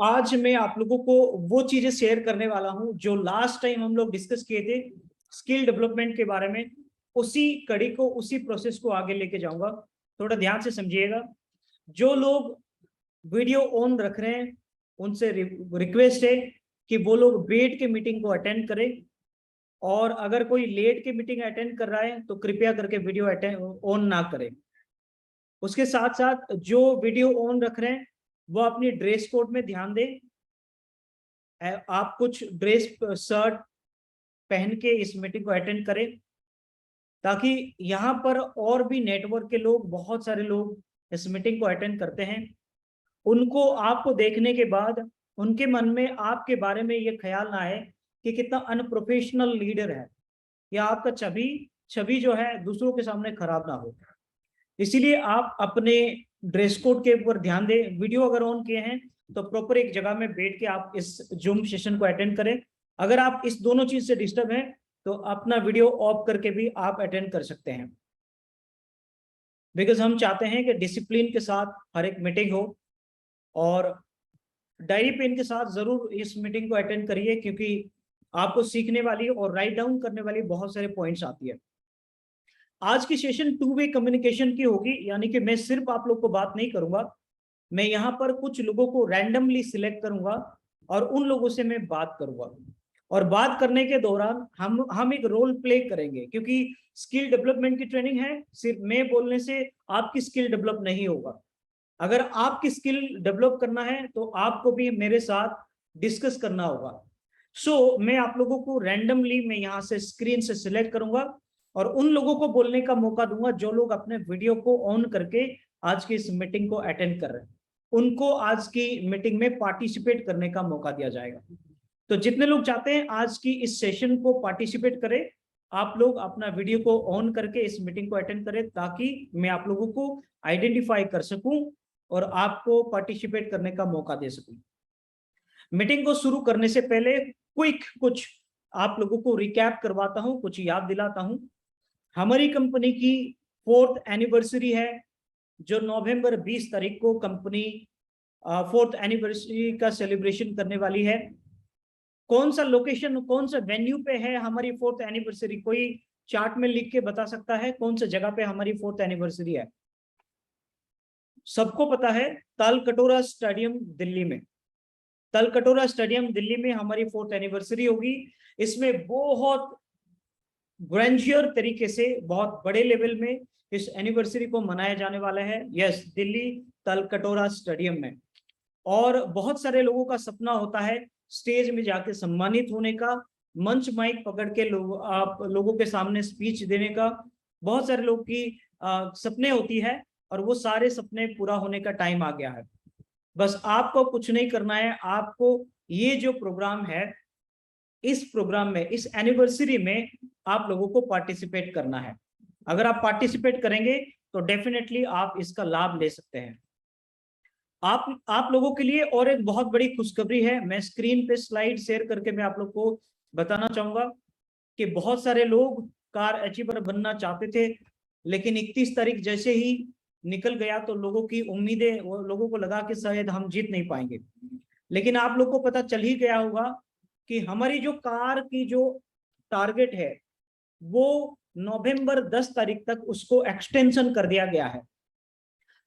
आज मैं आप लोगों को वो चीजें शेयर करने वाला हूं जो लास्ट टाइम हम लोग डिस्कस किए थे स्किल डेवलपमेंट के बारे में। उसी कड़ी को, उसी प्रोसेस को आगे लेके जाऊंगा। थोड़ा ध्यान से समझिएगा। जो लोग वीडियो ऑन रख रहे हैं उनसे रिक्वेस्ट है कि वो लोग वेट के मीटिंग को अटेंड करें, और अगर कोई लेट के मीटिंग अटेंड कर रहा है तो कृपया करके वीडियो अटेंड ऑन ना करें। उसके साथ साथ जो वीडियो ऑन रख रहे हैं वो अपनी ड्रेस कोड में ध्यान दें। आप कुछ ड्रेस शर्ट पहन के इस मीटिंग को अटेंड करें, ताकि यहाँ पर और भी नेटवर्क के लोग, बहुत सारे लोग इस मीटिंग को अटेंड करते हैं। उनको आपको देखने के बाद उनके मन में आपके बारे में ये ख्याल ना आए कि कितना अनप्रोफेशनल लीडर है, या आपका छवि छवि जो है दूसरों के सामने खराब ना हो। इसीलिए आप अपने ड्रेस कोड के ऊपर ध्यान दें। वीडियो अगर ऑन किए हैं तो प्रॉपर एक जगह में बैठ के आप इस जूम सेशन को अटेंड करें। अगर आप इस दोनों चीज से डिस्टर्ब हैं तो अपना वीडियो ऑफ करके भी आप अटेंड कर सकते हैं, बिकॉज हम चाहते हैं कि डिसिप्लिन के साथ हर एक मीटिंग हो। और डायरी पेन के साथ जरूर इस मीटिंग को अटेंड करिए, क्योंकि आपको सीखने वाली और राइट डाउन करने वाली बहुत सारे पॉइंट्स आती है। आज की सेशन टू वे कम्युनिकेशन की होगी, यानी कि मैं सिर्फ आप लोग को बात नहीं करूंगा, मैं यहाँ पर कुछ लोगों को रैंडमली सिलेक्ट करूंगा और उन लोगों से मैं बात करूंगा। और बात करने के दौरान हम एक रोल प्ले करेंगे, क्योंकि स्किल डेवलपमेंट की ट्रेनिंग है। सिर्फ मैं बोलने से आपकी स्किल डेवलप नहीं होगा। अगर आपकी स्किल डेवलप करना है तो आपको भी मेरे साथ डिस्कस करना होगा। मैं आप लोगों को रैंडमली मैं यहाँ से स्क्रीन से सिलेक्ट करूंगा और उन लोगों को बोलने का मौका दूंगा जो लोग अपने वीडियो को ऑन करके आज की इस मीटिंग को अटेंड कर रहे हैं। उनको आज की मीटिंग में पार्टिसिपेट करने का मौका दिया जाएगा। तो जितने लोग चाहते हैं आज की इस सेशन को पार्टिसिपेट करें, आप लोग अपना वीडियो को ऑन करके इस मीटिंग को अटेंड करें, ताकि मैं आप लोगों को आइडेंटिफाई कर सकूं और आपको पार्टिसिपेट करने का मौका दे सकूं। मीटिंग को शुरू करने से पहले क्विक कुछ आप लोगों को रिकैप करवाता हूं, कुछ याद दिलाता हूं। हमारी कंपनी की 4th एनिवर्सरी है, जो नवंबर 20 तारीख को कंपनी 4th एनिवर्सरी का सेलिब्रेशन करने वाली है। कौन सा लोकेशन, कौन सा वेन्यू पे है हमारी 4th एनिवर्सरी? कोई चार्ट में लिख के बता सकता है कौन सा जगह पे हमारी 4th एनिवर्सरी है? सबको पता है, तालकटोरा स्टेडियम दिल्ली में। तालकटोरा स्टेडियम दिल्ली में हमारी 4th एनिवर्सरी होगी। इसमें बहुत ग्रैंडियर तरीके से, बहुत बड़े लेवल में इस एनिवर्सरी को मनाया जाने वाला है। यस, दिल्ली तालकटोरा स्टेडियम में। और बहुत सारे लोगों का सपना होता है स्टेज में जाके सम्मानित होने का, मंच माइक पकड़ के आप लोगों के सामने स्पीच देने का। बहुत सारे लोग की सपने होती है, और वो सारे सपने पूरा होने का टाइम आ गया है। बस आपको कुछ नहीं करना है, आपको ये जो प्रोग्राम है, इस प्रोग्राम में, इस एनिवर्सरी में आप लोगों को पार्टिसिपेट करना है। अगर आप पार्टिसिपेट करेंगे तो डेफिनेटली आप इसका लाभ ले सकते हैं। आप लोगों के लिए और एक बहुत बड़ी खुशखबरी है। मैं स्क्रीन पे स्लाइड शेयर करके मैं आप लोग को बताना चाहूंगा कि बहुत सारे लोग कार अचीवर बनना चाहते थे, लेकिन 31 तारीख जैसे ही निकल गया तो लोगों की उम्मीदें, लोगों को लगा कि शायद हम जीत नहीं पाएंगे। लेकिन आप लोग को पता चल ही गया होगा कि हमारी जो कार की जो टारगेट है वो नवंबर 10 तारीख तक उसको एक्सटेंशन कर दिया गया है।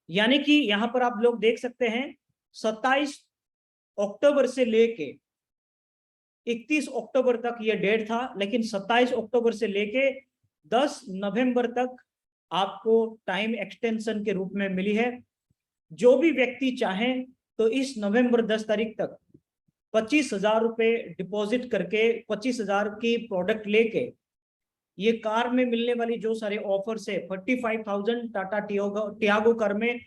यानी कि यहां पर आप लोग देख सकते हैं 27 अक्टूबर से लेके 31 अक्टूबर तक ये डेट था, लेकिन 27 अक्टूबर से लेके 10 नवंबर तक आपको टाइम एक्सटेंशन के रूप में मिली है। जो भी व्यक्ति चाहें तो इस नवंबर 10 तारीख तक 25,000 रुपए डिपॉजिट करके 25,000 की प्रोडक्ट लेके, ये कार में मिलने वाली जो सारे ऑफर्स है, 45,000 टाटा टियागो कार में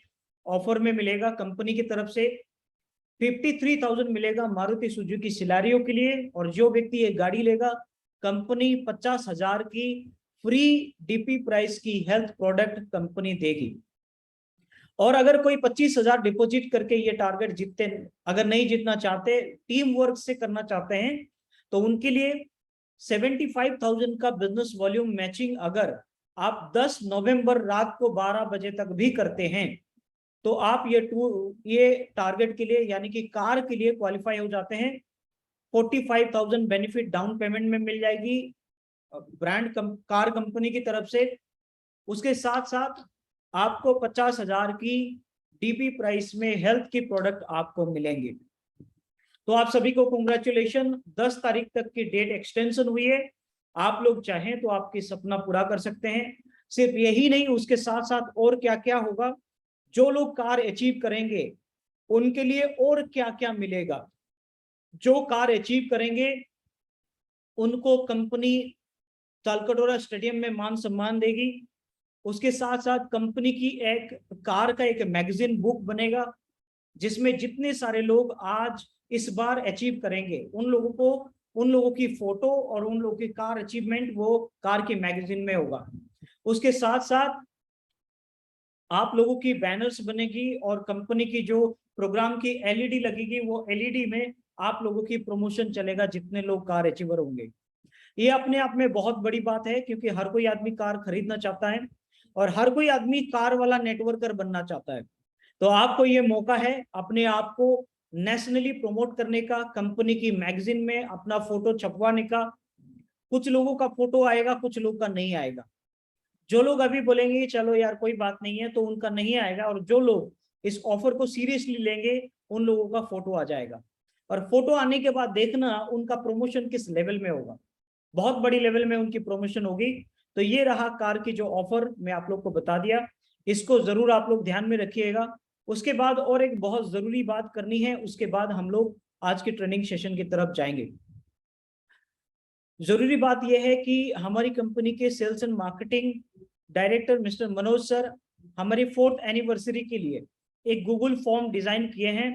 ऑफर में मिलेगा कंपनी की तरफ से, 53,000 मिलेगा मारुति सुजुकी सिलारियो के लिए, और जो व्यक्ति ये गाड़ी लेगा कंपनी 50,000 की फ्री डीपी प्राइस की हेल्थ प्रोडक्ट कंपनी देगी। और अगर कोई 25,000 डिपॉजिट करके ये टारगेट जीतते, अगर नहीं जीतना चाहते, टीम वर्क से करना चाहते हैं, तो उनके लिए 75,000 का बिजनेस वॉल्यूम मैचिंग अगर आप 10 नवंबर रात को 12 बजे तक भी करते हैं तो आप ये टारगेट के लिए यानी कि कार के लिए क्वालिफाई हो जाते हैं। 45,000 बेनिफिट डाउन पेमेंट में मिल जाएगी कार कंपनी की तरफ से। उसके साथ साथ आपको 50,000 की डीपी प्राइस में हेल्थ की प्रोडक्ट आपको मिलेंगे। तो आप सभी को कांग्रेचुलेशन, 10 तारीख तक की डेट एक्सटेंशन हुई है। आप लोग चाहें तो आपकी सपना पूरा कर सकते हैं। सिर्फ यही नहीं, उसके साथ साथ और क्या क्या होगा, जो लोग कार अचीव करेंगे उनके लिए और क्या क्या मिलेगा। जो कार अचीव करेंगे उनको कंपनी तालकटोरा स्टेडियम में मान सम्मान देगी। उसके साथ साथ कंपनी की एक कार का एक मैगजीन बुक बनेगा, जिसमें जितने सारे लोग आज इस बार अचीव करेंगे उन लोगों की फोटो और उन लोगों की कार अचीवमेंट वो कार की मैगजीन में होगा। उसके साथ साथ आप लोगों की बैनर्स बनेगी और कंपनी की जो प्रोग्राम की एलईडी लगेगी, वो एलईडी में आप लोगों की प्रमोशन चलेगा जितने लोग कार अचीवर होंगे। ये अपने आप में बहुत बड़ी बात है, क्योंकि हर कोई आदमी कार खरीदना चाहता है और हर कोई आदमी कार वाला नेटवर्कर बनना चाहता है। तो आपको ये मौका है अपने आप को नेशनली प्रमोट करने का, कंपनी की मैगजीन में अपना फोटो छपवाने का। कुछ लोगों का फोटो आएगा, कुछ लोग का नहीं आएगा। जो लोग अभी बोलेंगे चलो यार कोई बात नहीं है, तो उनका नहीं आएगा, और जो लोग इस ऑफर को सीरियसली लेंगे उन लोगों का फोटो आ जाएगा। और फोटो आने के बाद देखना उनका प्रमोशन किस लेवल में होगा, बहुत बड़ी लेवल में उनकी प्रमोशन होगी। तो ये रहा कार की जो ऑफर मैं आप लोग को बता दिया, इसको जरूर आप लोग ध्यान में रखिएगा। उसके बाद और एक बहुत जरूरी बात करनी है, उसके बाद हम लोग आज की ट्रेनिंग सेशन की तरफ जाएंगे। जरूरी बात यह है कि हमारी कंपनी के sales and marketing director mister Manoj sir हमारी 4th एनिवर्सरी के लिए एक गूगल फॉर्म डिजाइन किए हैं।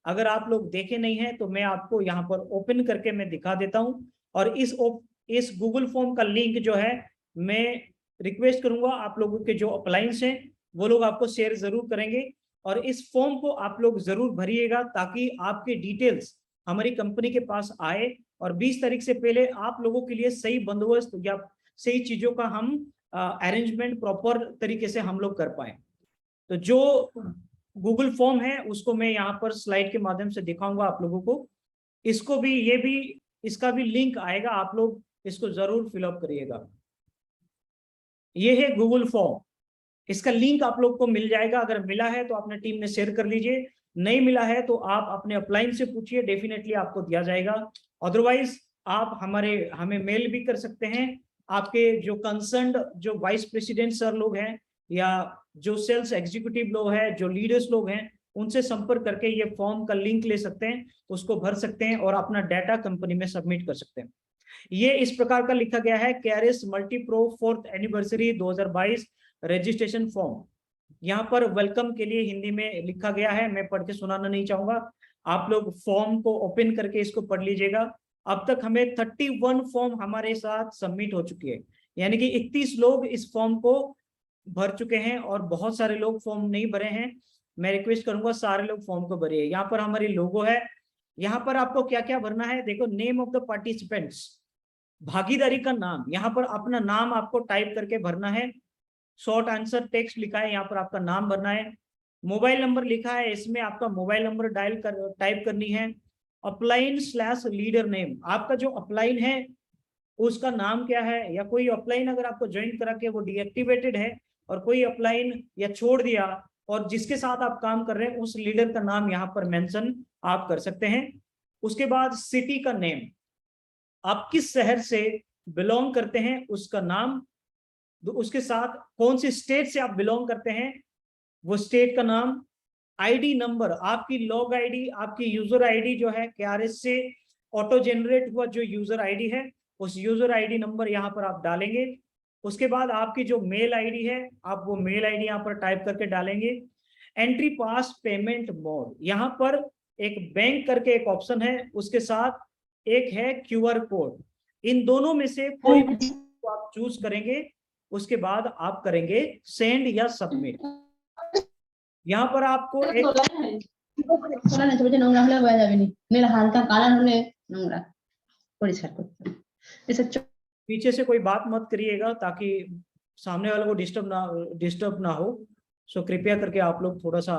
अगर आप लोग देखे नहीं हैं तो मैं आपको यहाँ पर ओपन करके मैं दिखा देता हूँ। और इस गूगल फॉर्म का लिंक जो है, मैं रिक्वेस्ट करूंगा आप लोगों के जो अप्लायंस हैं वो लोग आपको शेयर जरूर करेंगे। और इस फॉर्म को आप लोग जरूर भरिएगा, ताकि आपके डिटेल्स हमारी कंपनी के पास आए और 20 तारीख से पहले आप लोगों के लिए सही बंदोबस्त या सही चीजों का हम अरेंजमेंट प्रॉपर तरीके से हम लोग कर पाए। तो जो गूगल फॉर्म है उसको मैं यहाँ पर स्लाइड के माध्यम से दिखाऊंगा आप लोगों को। इसका भी लिंक आएगा, आप लोग इसको जरूर फिलअप करिएगा। ये है गूगल फॉर्म, इसका लिंक आप लोग को मिल जाएगा। अगर मिला है तो अपने टीम में शेयर कर लीजिए, नहीं मिला है तो आप अपने अपलाइन से पूछिए, डेफिनेटली आपको दिया जाएगा। अदरवाइज आप हमें मेल भी कर सकते हैं। आपके जो कंसर्न्ड जो वाइस प्रेसिडेंट सर लोग हैं या जो सेल्स एग्जीक्यूटिव लोग हैं, जो लीडर्स लोग हैं, उनसे संपर्क करके ये फॉर्म का लिंक ले सकते हैं, उसको भर सकते हैं और अपना डाटा कंपनी में सबमिट कर सकते हैं। ये इस प्रकार का लिखा गया है, कैरिस मल्टीप्रो 4th एनिवर्सरी 2022 रजिस्ट्रेशन फॉर्म। यहाँ पर वेलकम के लिए हिंदी में लिखा गया है, मैं पढ़ के सुनाना नहीं चाहूंगा, आप लोग फॉर्म को ओपन करके इसको पढ़ लीजिएगा। अब तक हमें 31 फॉर्म हमारे साथ सबमिट हो चुकी है, यानी कि 31 लोग इस फॉर्म को भर चुके हैं और बहुत सारे लोग फॉर्म नहीं भरे हैं। मैं रिक्वेस्ट करूंगा सारे लोग फॉर्म को भरिए। यहाँ पर हमारी लोगो है, यहाँ पर आपको क्या क्या भरना है, देखो नेम ऑफ द पार्टिसिपेंट्स, भागीदारी का नाम, यहाँ पर अपना नाम आपको टाइप करके भरना है। शॉर्ट आंसर टेक्स्ट लिखा है, यहाँ पर आपका नाम भरना है। मोबाइल नंबर लिखा है, इसमें आपका मोबाइल नंबर टाइप करनी है। अपलाइन स्लैश लीडर नेम, आपका जो अपलाइन है उसका नाम क्या है, या कोई अपलाइन अगर आपको ज्वाइन करा के वो डीएक्टिवेटेड है और कोई अपलाइन या छोड़ दिया और जिसके साथ आप काम कर रहे हैं उस लीडर का नाम यहाँ पर मेंशन आप कर सकते हैं। उसके बाद सिटी का नेम, आप किस शहर से बिलोंग करते हैं उसका नाम, उसके साथ कौन सी स्टेट से आप बिलोंग करते हैं वो स्टेट का नाम। आईडी नंबर, आपकी लॉग आईडी, आपकी यूजर आईडी जो है केआरएस से ऑटो जनरेट हुआ जो यूजर आईडी है, उस यूजर आईडी नंबर यहाँ पर आप डालेंगे। उसके बाद आपकी जो मेल आईडी है आप वो मेल आईडी यहाँ पर टाइप करके डालेंगे। एंट्री पास पेमेंट मोड, यहाँ पर एक बैंक करके एक ऑप्शन है, उसके साथ एक है क्यूआर कोड। इन दोनों में से कोई भी आप चूज करेंगे, उसके बाद आप करेंगे सेंड या सबमिट। यहाँ पर आपको एक पीछे से कोई बात मत करिएगा ताकि सामने वाले को डिस्टर्ब ना हो। सो कृपया करके आप लोग थोड़ा सा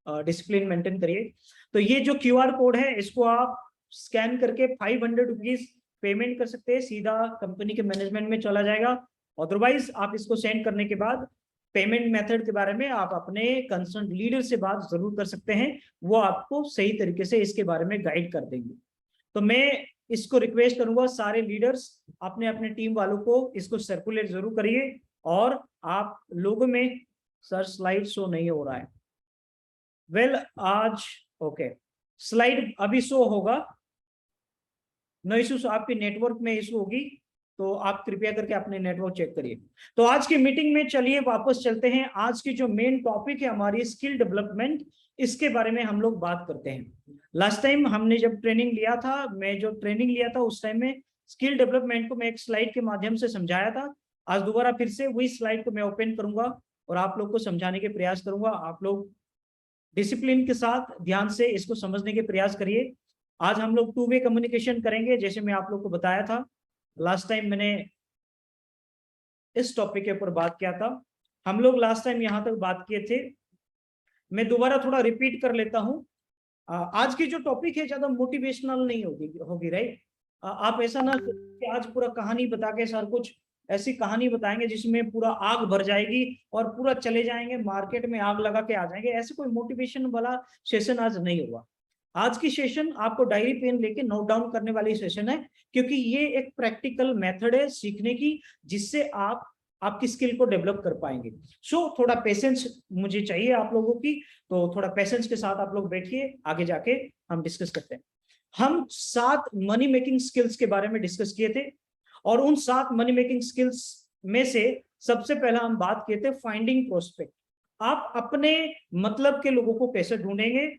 डिसिप्लिन मेंटेन करिए। तो ये जो QR कोड है इसको आप स्कैन करके 500 रुपीज पेमेंट कर सकते हैं, सीधा कंपनी के मैनेजमेंट में चला जाएगा। अदरवाइज आप इसको सेंड करने के बाद पेमेंट मेथड के बारे में आप अपने कंसर्न लीडर से बात जरूर कर सकते हैं, वो आपको सही तरीके से इसके बारे में गाइड कर देंगे। तो मैं इसको रिक्वेस्ट करूंगा सारे लीडर्स अपने अपने टीम वालों को इसको सर्कुलेट जरूर करिए। और आप लोगों में सर स्लाइड शो नहीं हो रहा है, वेल आज ओके स्लाइड अभी शो होगा, नो इश्यूज, आपके नेटवर्क में इशू होगी तो आप कृपया करके अपने नेटवर्क चेक करिए। तो आज की मीटिंग में चलिए वापस चलते हैं। आज की जो मेन टॉपिक है हमारी स्किल डेवलपमेंट, इसके बारे में हम लोग बात करते हैं। लास्ट टाइम हमने जब ट्रेनिंग लिया था, मैं जो ट्रेनिंग लिया था उस टाइम में स्किल डेवलपमेंट को मैं एक स्लाइड के माध्यम से समझाया था। आज दोबारा फिर से वही स्लाइड को मैं ओपन करूंगा और आप लोग को समझाने के प्रयास करूंगा। आप लोग डिसिप्लिन के साथ ध्यान से इसको समझने के प्रयास करिए। आज हम लोग 2 वे कम्युनिकेशन करेंगे, जैसे मैं आप लोग को बताया था लास्ट टाइम मैंने इस टॉपिक के ऊपर बात किया था। हम लोग लास्ट टाइम यहां तक बात किए थे, मैं दोबारा थोड़ा रिपीट कर लेता हूं। आज की जो टॉपिक है ज्यादा मोटिवेशनल नहीं होगी राइट। आप ऐसा ना कि आज पूरा कहानी बता के सर कुछ ऐसी कहानी बताएंगे जिसमें पूरा आग भर जाएगी और पूरा चले जाएंगे मार्केट में आग लगा के आ जाएंगे, ऐसे कोई मोटिवेशन वाला सेशन आज नहीं होगा। आज की सेशन आपको डायरी पेन लेके नोट डाउन करने वाली सेशन है, क्योंकि ये एक प्रैक्टिकल मेथड है सीखने की जिससे आप आपकी स्किल को डेवलप कर पाएंगे। सो थोड़ा पेशेंस मुझे चाहिए आप लोगों की, तो थोड़ा पेशेंस के साथ आप लोग बैठिए, आगे जाके हम डिस्कस करते हैं। हम 7 मनी मेकिंग स्किल्स के बारे में डिस्कस किए थे और उन 7 मनी मेकिंग स्किल्स में से सबसे पहला हम बात किए थे फाइंडिंग प्रोस्पेक्ट। आप अपने मतलब के लोगों को कैसे ढूंढेंगे,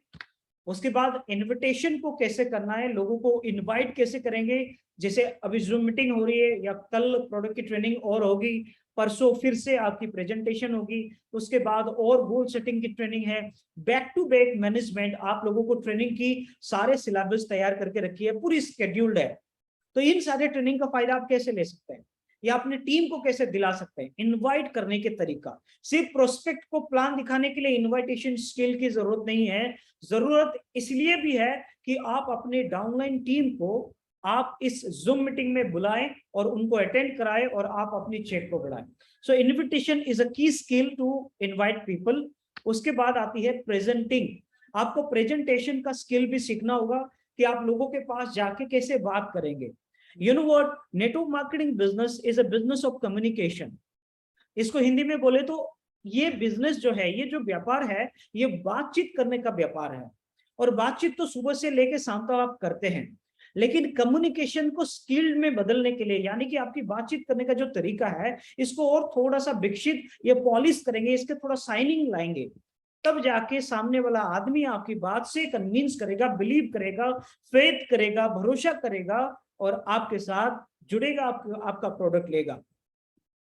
उसके बाद इनविटेशन को कैसे करना है, लोगों को इनवाइट कैसे करेंगे, जैसे अभी जूम मीटिंग हो रही है या कल प्रोडक्ट की ट्रेनिंग और होगी, परसों फिर से आपकी प्रेजेंटेशन होगी, उसके बाद और गोल सेटिंग की ट्रेनिंग है, बैक टू बैक मैनेजमेंट, आप लोगों को ट्रेनिंग की सारे सिलेबस तैयार करके रखी है, पूरी स्केड्यूल्ड है। तो इन सारे ट्रेनिंग का फायदा आप कैसे ले सकते हैं या अपने टीम को कैसे दिला सकते हैं, इनवाइट करने के तरीका। सिर्फ प्रोस्पेक्ट को प्लान दिखाने के लिए इनविटेशन स्किल की जरूरत नहीं है, जरूरत इसलिए भी है कि आप अपने डाउनलाइन टीम को आप इस जूम मीटिंग में बुलाएं और उनको अटेंड कराएं और आप अपनी चेक को बढ़ाएं। सो इनविटेशन इज अ की स्किल टू इनवाइट पीपल। उसके बाद आती है प्रेजेंटिंग। आपको प्रेजेंटेशन का स्किल भी सीखना होगा कि आप लोगों के पास जाके कैसे बात करेंगे। You know what? Network marketing business is a business of communication. इसको हिंदी में बोले तो ये बिजनेस जो है, ये जो व्यापार है, ये बातचीत करने का व्यापार है। और बातचीत तो सुबह से लेके शाम तक आप करते हैं, लेकिन कम्युनिकेशन को स्किल में बदलने के लिए, यानी कि आपकी बातचीत करने का जो तरीका है इसको और थोड़ा सा विकसित या पॉलिश करेंगे, इसके थोड़ा शाइनिंग लाएंगे, तब जाके सामने वाला आदमी आपकी बात से कन्विंस करेगा, बिलीव करेगा, फेथ करेगा, भरोसा करेगा और आपके साथ जुड़ेगा, आपका प्रोडक्ट लेगा।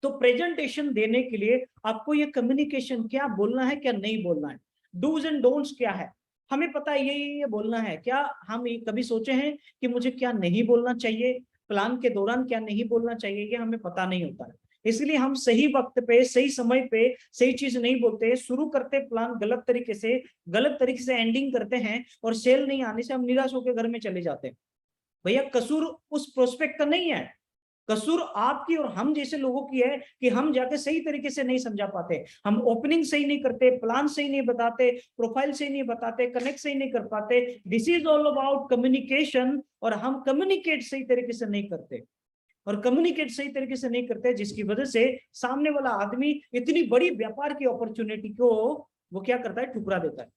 तो प्रेजेंटेशन देने के लिए आपको ये कम्युनिकेशन क्या बोलना है क्या नहीं बोलना है, डूज एंड डोंट्स क्या है, हमें पता है ये बोलना है। क्या हम कभी सोचे हैं कि मुझे क्या नहीं बोलना चाहिए, प्लान के दौरान क्या नहीं बोलना चाहिए, ये हमें पता नहीं होता है। इसलिए हम सही वक्त पे सही समय पे सही चीज नहीं बोलते, शुरू करते प्लान गलत तरीके से एंडिंग करते हैं और सेल नहीं आने से हम निराश होकर घर में चले जाते हैं। भैया कसूर उस प्रोस्पेक्ट का नहीं है, कसूर आपकी और हम जैसे लोगों की है कि हम जाके सही तरीके से नहीं समझा पाते, हम ओपनिंग सही नहीं करते, प्लान सही नहीं बताते, प्रोफाइल सही नहीं बताते, कनेक्ट सही नहीं कर पाते। This is all about communication. और हम कम्युनिकेट सही तरीके से नहीं करते, और कम्युनिकेट सही तरीके से नहीं करते जिसकी वजह से सामने वाला आदमी इतनी बड़ी व्यापार की अपॉर्चुनिटी को वो क्या करता है, ठुकरा देता है।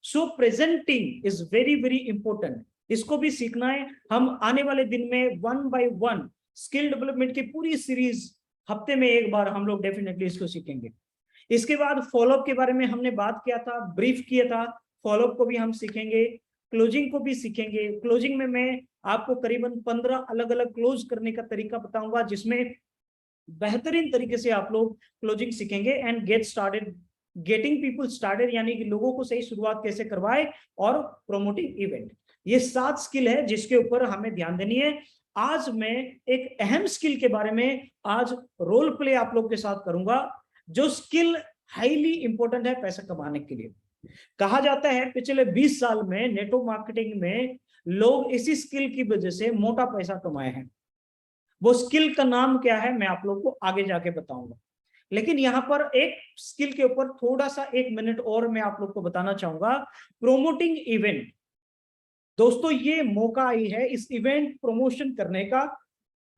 So presenting is very very important, इसको भी सीखना है। हम आने वाले दिन में 1 बाय 1 स्किल डेवलपमेंट की पूरी सीरीज हफ्ते में एक बार हम लोग डेफिनेटली इसको सीखेंगे। इसके बाद फॉलोअप के बारे में हमने बात किया था, ब्रीफ किया था, फॉलोअप को भी हम सीखेंगे, क्लोजिंग को भी सीखेंगे। क्लोजिंग में मैं आपको करीबन 15 अलग अलग क्लोज करने का तरीका बताऊंगा, जिसमें बेहतरीन तरीके से आप लोग क्लोजिंग सीखेंगे। एंड गेटिंग पीपल स्टार्टेड, यानी कि लोगों को सही शुरुआत कैसे करवाए, और प्रोमोटिंग इवेंट। ये 7 स्किल है जिसके ऊपर हमें ध्यान देनी है। आज मैं एक अहम स्किल के बारे में आज रोल प्ले आप लोग के साथ करूंगा। जो स्किल हाईली इंपॉर्टेंट है पैसा कमाने के लिए। कहा जाता है पिछले 20 साल में नेटवर्क मार्केटिंग में लोग इसी स्किल की वजह से मोटा पैसा कमाए हैं। वो स्किल का नाम क्या है मैं आप लोग को आगे जाके बताऊंगा, लेकिन यहाँ पर एक स्किल के ऊपर थोड़ा सा 1 मिनट और मैं आप लोग को बताना चाहूंगा। Promoting event. दोस्तों ये मौका आई है इस इवेंट प्रमोशन करने का,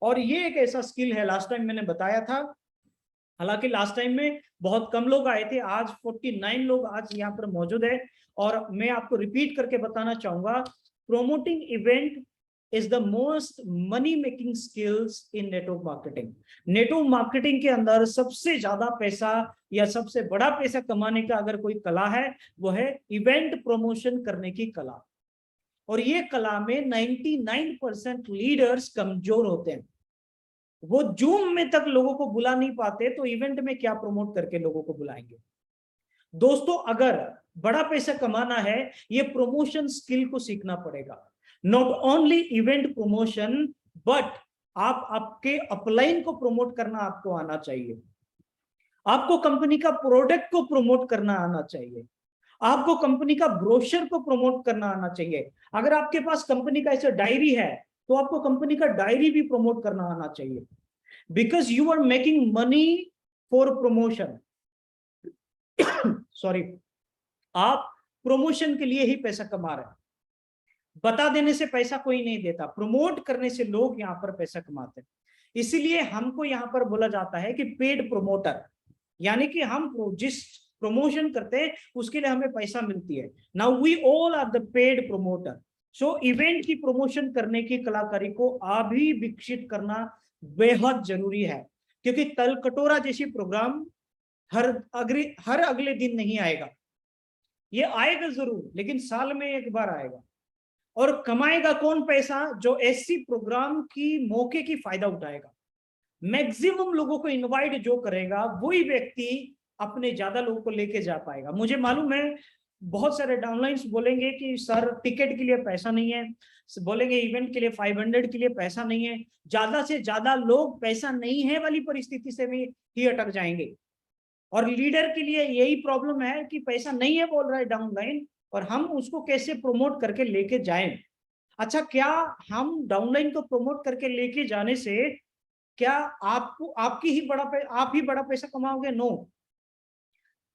और ये एक ऐसा स्किल है, लास्ट टाइम मैंने बताया था, हालांकि लास्ट टाइम में बहुत कम लोग आए थे, आज 49 लोग आज यहाँ पर मौजूद है। और मैं आपको रिपीट करके बताना चाहूंगा, promoting event is the most money making skills in network marketing. Network marketing के अंदर सबसे ज्यादा पैसा या सबसे बड़ा पैसा कमाने का अगर कोई कला है वो है इवेंट प्रमोशन करने की कला। और ये कला में 99% लीडर्स कमजोर होते हैं। वो जूम में तक लोगों को बुला नहीं पाते, तो इवेंट में क्या प्रमोट करके लोगों को बुलाएंगे। दोस्तों अगर बड़ा पैसा कमाना है, ये प्रमोशन स्किल को सीखना पड़ेगा। Not only event promotion, but आप आपके अपलाइन को प्रमोट करना आपको आना चाहिए। आपको कंपनी का प्रोडक्ट को प्रमोट करना आना चाहिए। आपको कंपनी का ब्रोशर को प्रमोट करना आना चाहिए। अगर आपके पास कंपनी का ऐसा डायरी है तो आपको कंपनी का डायरी भी प्रमोट करना आना चाहिए, because you are making money for promotion. Sorry, आप प्रमोशन के लिए ही पैसा कमा रहे हैं। बता देने से पैसा कोई नहीं देता, प्रमोट करने से लोग यहाँ पर पैसा कमाते हैं। इसीलिए हमको यहाँ पर बोला जाता है कि पेड प्रमोटर, यानी कि हम जिस प्रमोशन करते हैं उसके लिए हमें पैसा मिलती है। Now we all are the paid promoter. So event की प्रमोशन करने की कलाकारी को अभी विकसित करना बेहद जरूरी है, क्योंकि तल कटोरा जैसी प्रोग्राम हर अगले दिन नहीं आएगा। ये आएगा जरूर, लेकिन साल में एक बार आएगा। और कमाएगा कौन पैसा? जो ऐसी प्रोग्राम की मौके की फायदा उठाएगा। मैक्सिमम लोगों को इनवाइट जो करेगा वही व्यक्ति अपने ज्यादा लोगों को लेके जा पाएगा। मुझे मालूम है बहुत सारे डाउनलाइंस बोलेंगे कि सर टिकट के लिए पैसा नहीं है, बोलेंगे इवेंट के लिए 500 के लिए पैसा नहीं है। ज्यादा से ज्यादा लोग पैसा नहीं है वाली परिस्थिति से भी ही अटक जाएंगे। और लीडर के लिए यही प्रॉब्लम है कि पैसा नहीं है बोल रहा है डाउनलाइन, और हम उसको कैसे प्रमोट करके लेके जाएं। अच्छा, क्या हम डाउनलाइन को प्रमोट करके लेके जाने से क्या आपको आप ही बड़ा पैसा कमाओगे? नो,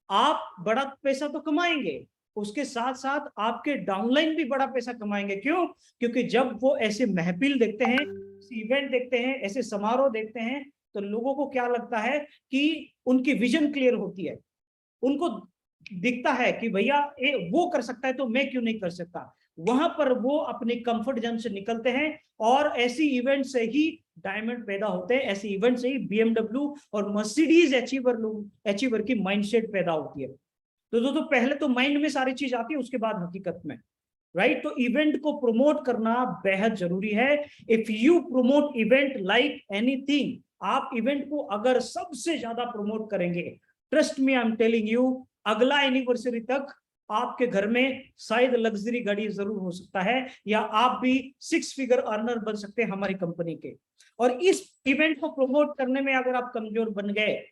आप बड़ा पैसा तो कमाएंगे, उसके साथ साथ आपके डाउनलाइन भी बड़ा पैसा कमाएंगे। क्यों? क्योंकि जब वो ऐसे महफिल देखते हैं, इवेंट देखते हैं, ऐसे समारोह देखते हैं, तो लोगों को क्या लगता है कि उनकी विजन क्लियर होती है। उनको दिखता है कि भैया वो कर सकता है तो मैं क्यों नहीं कर सकता। वहां पर वो अपने कंफर्ट जोन से निकलते हैं, और ऐसी इवेंट से ही डायमंड पैदा होते हैं। ऐसे इवेंट से ही BMW और मर्सिडीज अचीवर की माइंडसेट पैदा होती है। तो दोस्तों पहले तो माइंड में सारी चीज आती है, उसके बाद हकीकत में, राइट। तो इवेंट को प्रमोट करना बेहद जरूरी है। If you promote event like anything, आप इवेंट को अगर सबसे ज्यादा प्रमोट करेंगे, trust me, I am telling you, अगला एनिवर्सरी तक आपके घर में शायद लग्जरी गाड़ी जरूर हो सकता है, या आप भी 6 फिगर अर्नर बन सकते हैं हमारी कंपनी के। और इस इवेंट को प्रमोट करने में अगर आप कमजोर बन गए,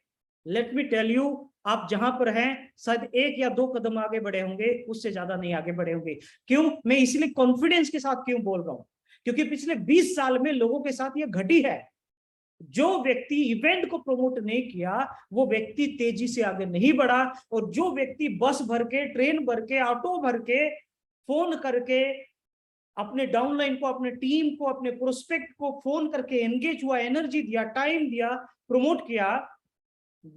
लेट मी टेल यू, आप जहां पर हैं शायद 1 या 2 कदम आगे बढ़े होंगे, उससे ज्यादा नहीं आगे बढ़े होंगे। क्यों? मैं इसलिए कॉन्फिडेंस के साथ क्यों बोल रहा हूं, क्योंकि पिछले 20 साल में लोगों के साथ यह घटी है। जो व्यक्ति इवेंट को प्रमोट नहीं किया वो व्यक्ति तेजी से आगे नहीं बढ़ा, और जो व्यक्ति बस भर के, ट्रेन भर के, ऑटो भर के, फोन करके अपने डाउनलाइन को, अपने टीम को, अपने प्रोस्पेक्ट को फोन करके एंगेज हुआ, एनर्जी दिया, टाइम दिया, प्रमोट किया,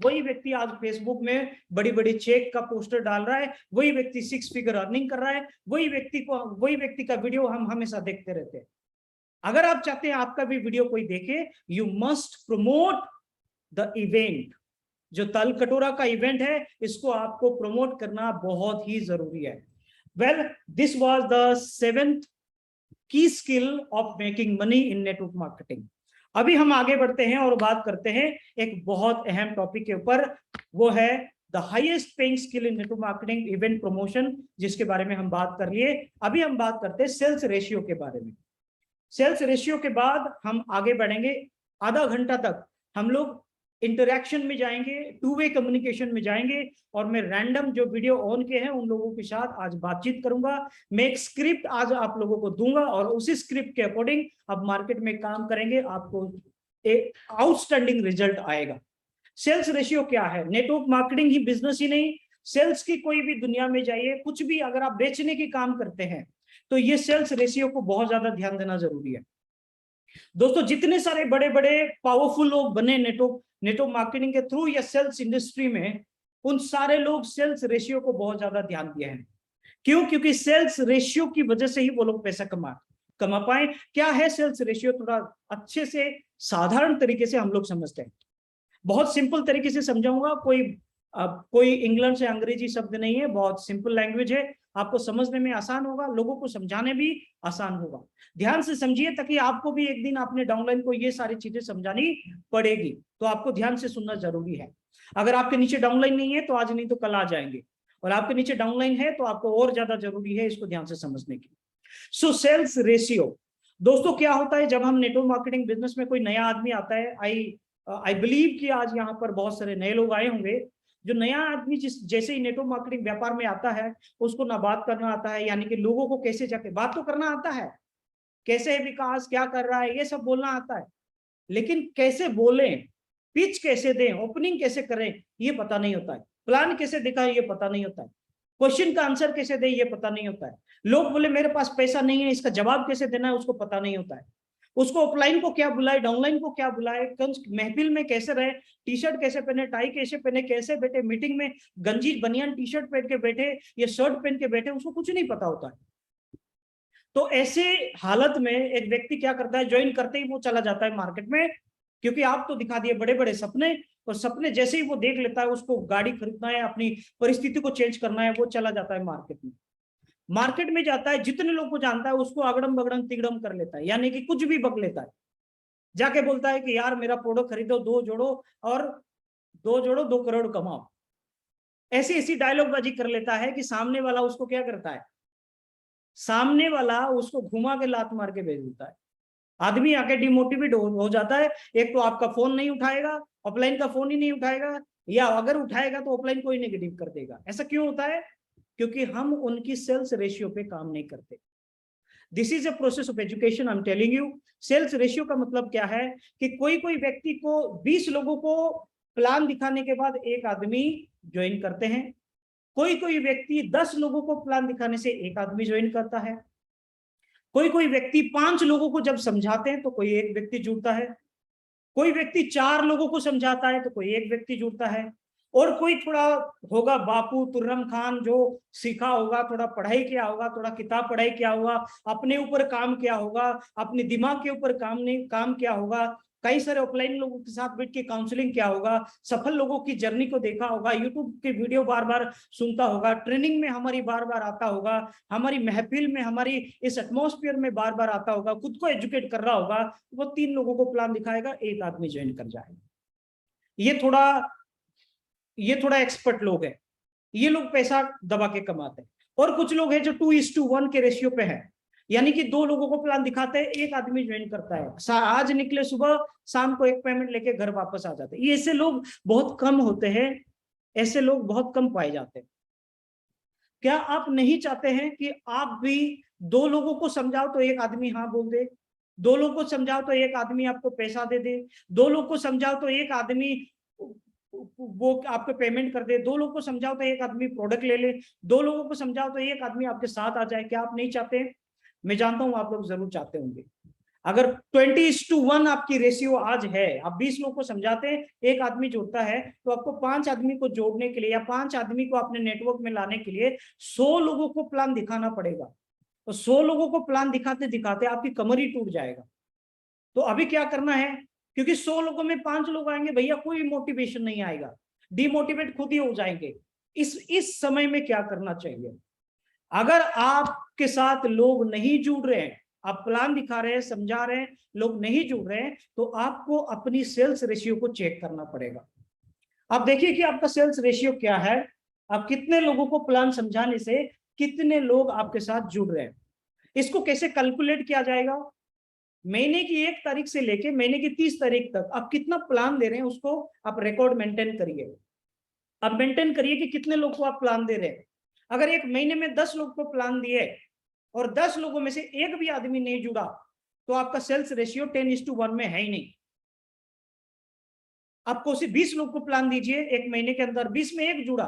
वही व्यक्ति आज फेसबुक में बड़ी बड़ी चेक का पोस्टर डाल रहा है। वही व्यक्ति 6 फिगर अर्निंग कर रहा है। वही व्यक्ति का वीडियो हम हमेशा देखते रहते हैं। अगर आप चाहते हैं आपका भी वीडियो कोई देखे, you must promote the event. जो तल कटोरा का इवेंट है, इसको आपको प्रमोट करना बहुत ही जरूरी है। Well, this was the 7th की skill of making money in network marketing. अभी हम आगे बढ़ते हैं और बात करते हैं एक बहुत अहम टॉपिक के ऊपर, वो है the highest paying skill in network marketing, event promotion, जिसके बारे में हम बात कर लिए। अभी हम बात करते हैं सेल्स रेशियो के बारे में। सेल्स रेशियो के बाद हम आगे बढ़ेंगे। आधा घंटा तक हम लोग इंटरेक्शन में जाएंगे, टू वे कम्युनिकेशन में जाएंगे, और मैं रैंडम जो वीडियो ऑन के हैं उन लोगों के साथ आज बातचीत करूंगा। मैं एक स्क्रिप्ट आज आप लोगों को दूंगा और उसी स्क्रिप्ट के अकॉर्डिंग आप मार्केट में काम करेंगे, आपको एक आउटस्टैंडिंग रिजल्ट आएगा। सेल्स रेशियो क्या है? नेटवर्क मार्केटिंग ही बिजनेस ही नहीं, सेल्स की कोई भी दुनिया में जाइए, कुछ भी अगर आप बेचने की काम करते हैं तो ये सेल्स रेशियो को बहुत ज्यादा ध्यान देना जरूरी है। दोस्तों जितने सारे बड़े बड़े पावरफुल लोग बने नेटवर्क मार्केटिंग के थ्रू या सेल्स इंडस्ट्री में, उन सारे लोग सेल्स रेशियो को बहुत ज्यादा ध्यान दिए हैं। क्यों? क्योंकि सेल्स रेशियो की वजह से ही वो लोग पैसा कमा पाए। क्या है सेल्स रेशियो? थोड़ा अच्छे से साधारण तरीके से हम लोग समझते हैं, बहुत सिंपल तरीके से समझाऊंगा। कोई इंग्लैंड से अंग्रेजी शब्द नहीं है, बहुत सिंपल लैंग्वेज है, आपको समझने में आसान होगा, लोगों को समझाने भी आसान होगा। ध्यान से समझिए ताकि आपको भी एक दिन अपने डाउनलाइन को ये सारी चीजें समझानी पड़ेगी, तो आपको ध्यान से सुनना जरूरी है। अगर आपके नीचे डाउनलाइन नहीं है तो आज नहीं तो कल आ जाएंगे, और आपके नीचे डाउनलाइन है तो आपको और ज्यादा जरूरी है इसको ध्यान से समझने की। सो सेल्स रेशियो दोस्तों क्या होता है? जब हम नेटवर्क मार्केटिंग बिजनेस में कोई नया आदमी आता है, आई बिलीव कि आज यहाँ पर बहुत सारे नए लोग आए होंगे। जो नया आदमी जैसे ही नेटवर्क मार्केटिंग व्यापार में आता है, उसको ना बात करना आता है, यानी कि लोगों को कैसे जाके बात तो करना आता है, कैसे है विकास, क्या कर रहा है, ये सब बोलना आता है, लेकिन कैसे बोलें, पिच कैसे दें, ओपनिंग कैसे करें, ये पता नहीं होता है। प्लान कैसे दिखाएं, ये पता नहीं होता है। क्वेश्चन का आंसर कैसे दे, ये पता नहीं होता है। लोग बोले मेरे पास पैसा नहीं है, इसका जवाब कैसे देना है, उसको पता नहीं होता है। उसको ऑफलाइन को क्या बुलाए, डाउनलाइन को क्या बुलाए, महफिल में कैसे रहे, टी शर्ट कैसे पहने, टाई कैसे पहने, कैसे बैठे, मीटिंग में गंजी बनियान टी शर्ट पहन के बैठे या शर्ट पहन के बैठे, उसको कुछ नहीं पता होता है। तो ऐसे हालत में एक व्यक्ति क्या करता है, ज्वाइन करते ही वो चला जाता है मार्केट में, क्योंकि आप तो दिखा दिए बड़े बड़े सपने, और सपने जैसे ही वो देख लेता है, उसको गाड़ी खरीदना है, अपनी परिस्थिति को चेंज करना है, वो चला जाता है मार्केट में। मार्केट में जाता है, जितने लोग को जानता है उसको अगड़म बगड़म तिगड़म कर लेता है, यानी कि कुछ भी बक लेता है। जाके बोलता है कि यार मेरा प्रोडक्ट खरीदो, 2 जोड़ो और 2 जोड़ो 2 करोड़ कमाओ। ऐसी ऐसी डायलॉग बाजी कर लेता है कि सामने वाला उसको क्या करता है, सामने वाला उसको घुमा के लात मार के भेज देता है। आदमी आके डिमोटिवेट हो जाता है। एक तो आपका फोन नहीं उठाएगा, ऑफलाइन का फोन ही नहीं उठाएगा, या अगर उठाएगा तो ऑफलाइन को ही नेगेटिव कर देगा। ऐसा क्यों होता है? क्योंकि हम उनकी सेल्स रेशियो पे काम नहीं करते। This is a process of education, I am telling you. Sales ratio का मतलब क्या है कि कोई कोई व्यक्ति को 20 लोगों को प्लान दिखाने के बाद एक आदमी ज्वाइन करते हैं, कोई कोई व्यक्ति 10 लोगों को प्लान दिखाने से एक आदमी ज्वाइन करता है, कोई कोई व्यक्ति 5 लोगों को जब समझाते हैं तो कोई एक व्यक्ति जुड़ता है, कोई व्यक्ति 4 लोगों को समझाता है तो कोई एक व्यक्ति जुड़ता है, और कोई थोड़ा होगा बापू तुर्रम खान जो सीखा होगा, थोड़ा पढ़ाई किया होगा, थोड़ा किताब पढ़ाई किया होगा, अपने ऊपर काम किया होगा, अपने दिमाग के ऊपर काम किया होगा, कई सारे ऑफलाइन लोगों के साथ बैठ के काउंसलिंग किया होगा, सफल लोगों की जर्नी को देखा होगा, यूट्यूब के वीडियो बार बार सुनता होगा, ट्रेनिंग में हमारी बार बार आता होगा, हमारी महफिल में, हमारी इस एटमॉस्फेयर में बार बार आता होगा, खुद को एजुकेट कर रहा होगा। वो 3 लोगों को प्लान दिखाएगा, एक आदमी ज्वाइन कर जाएगा। ये थोड़ा एक्सपर्ट लोग हैं, ये लोग पैसा दबा के कमाते हैं। और कुछ लोग हैं जो 2:1 के रेशियो पे है, यानी कि 2 लोगों को प्लान दिखाते हैं, एक आदमी ज्वाइन करता है, आज निकले सुबह, शाम को एक पेमेंट लेके घर वापस आ जाते हैं। ये ऐसे लोग बहुत कम होते हैं, ऐसे लोग बहुत कम पाए जाते हैं। क्या आप नहीं चाहते हैं कि आप भी 2 लोगों को समझाओ तो एक आदमी हाँ बोल दे, 2 लोगों को समझाओ तो एक आदमी आपको पैसा दे दे, 2 लोगों को समझाओ तो एक आदमी वो आपको पेमेंट कर दे, 2 लोगों को समझाओ तो एक आदमी प्रोडक्ट ले ले, 2 लोगों को समझाओ तो एक आदमी आपके साथ आ जाए? क्या आप नहीं चाहते? मैं जानता हूं आप लोग जरूर चाहते होंगे। अगर 20:1 आपकी रेशियो आज है, आप 20 लोगों को समझाते हैं, एक आदमी जुड़ता है, तो आपको 5 आदमी को जोड़ने के लिए या 5 आदमी को अपने नेटवर्क में लाने के लिए 100 लोगों को प्लान दिखाना पड़ेगा। तो 100 लोगों को प्लान दिखाते दिखाते आपकी कमर ही टूट जाएगा। तो अभी क्या करना है, क्योंकि 100 लोगों में 5 लोग आएंगे भैया, कोई मोटिवेशन नहीं आएगा, डिमोटिवेट खुद ही हो जाएंगे। इस समय में क्या करना चाहिए? अगर आपके साथ लोग नहीं जुड़ रहे हैं, आप प्लान दिखा रहे हैं, समझा रहे हैं, लोग नहीं जुड़ रहे हैं, तो आपको अपनी सेल्स रेशियो को चेक करना पड़ेगा। आप देखिए कि आपका सेल्स रेशियो क्या है, आप कितने लोगों को प्लान समझाने से कितने लोग आपके साथ जुड़ रहे हैं। इसको कैसे कैलकुलेट किया जाएगा? महीने की 1 तारीख से लेके महीने की 30 तारीख तक आप कितना प्लान दे रहे हैं उसको आप रिकॉर्ड मेंटेन करिए। आप मेंटेन करिए कि कितने लोग को आप प्लान दे रहे हैं। अगर एक महीने में 10 लोग को प्लान दिए और 10 लोगों में से एक भी आदमी नहीं जुड़ा तो आपका सेल्स रेशियो 10:1 में है ही नहीं। आपको उसे 20 लोग को प्लान दीजिए एक महीने के अंदर, 20 में एक जुड़ा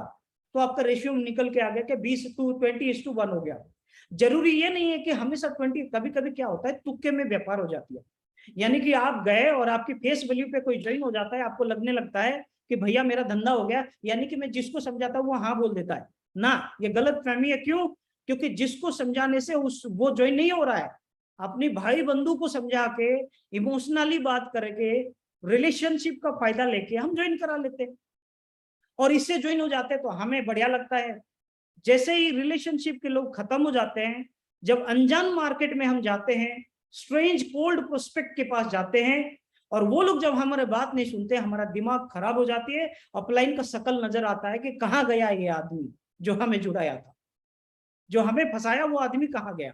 तो आपका रेशियो निकल के आ गया कि 20:1 हो गया। जरूरी ये नहीं है कि हमेशा 20, कभी कभी क्या होता है तुक्के में व्यापार हो जाती है। यानी कि आप गए और आपकी फेस वैल्यू पे कोई ज्वाइन हो जाता है, आपको लगने लगता है कि भैया मेरा धंधा हो गया, यानी कि मैं जिसको समझाता हूँ वो हाँ बोल देता है ना। ये गलत फहमी है। क्यों? क्योंकि जिसको समझाने से वो ज्वाइन नहीं हो रहा है। अपनी भाई बंधु को समझा के इमोशनली बात करके रिलेशनशिप का फायदा लेके हम ज्वाइन करा लेते हैं और इससे ज्वाइन हो जाते हैं तो हमें बढ़िया लगता है। जैसे ही रिलेशनशिप के लोग खत्म हो जाते हैं, जब अनजान मार्केट में हम जाते हैं, स्ट्रेंज कोल्ड प्रोस्पेक्ट के पास जाते हैं और वो लोग जब हमारे बात नहीं सुनते, हमारा दिमाग खराब हो जाती है। अपलाइन का शकल नजर आता है कि कहाँ गया ये आदमी जो हमें जुड़ाया था, जो हमें फंसाया वो आदमी कहाँ गया।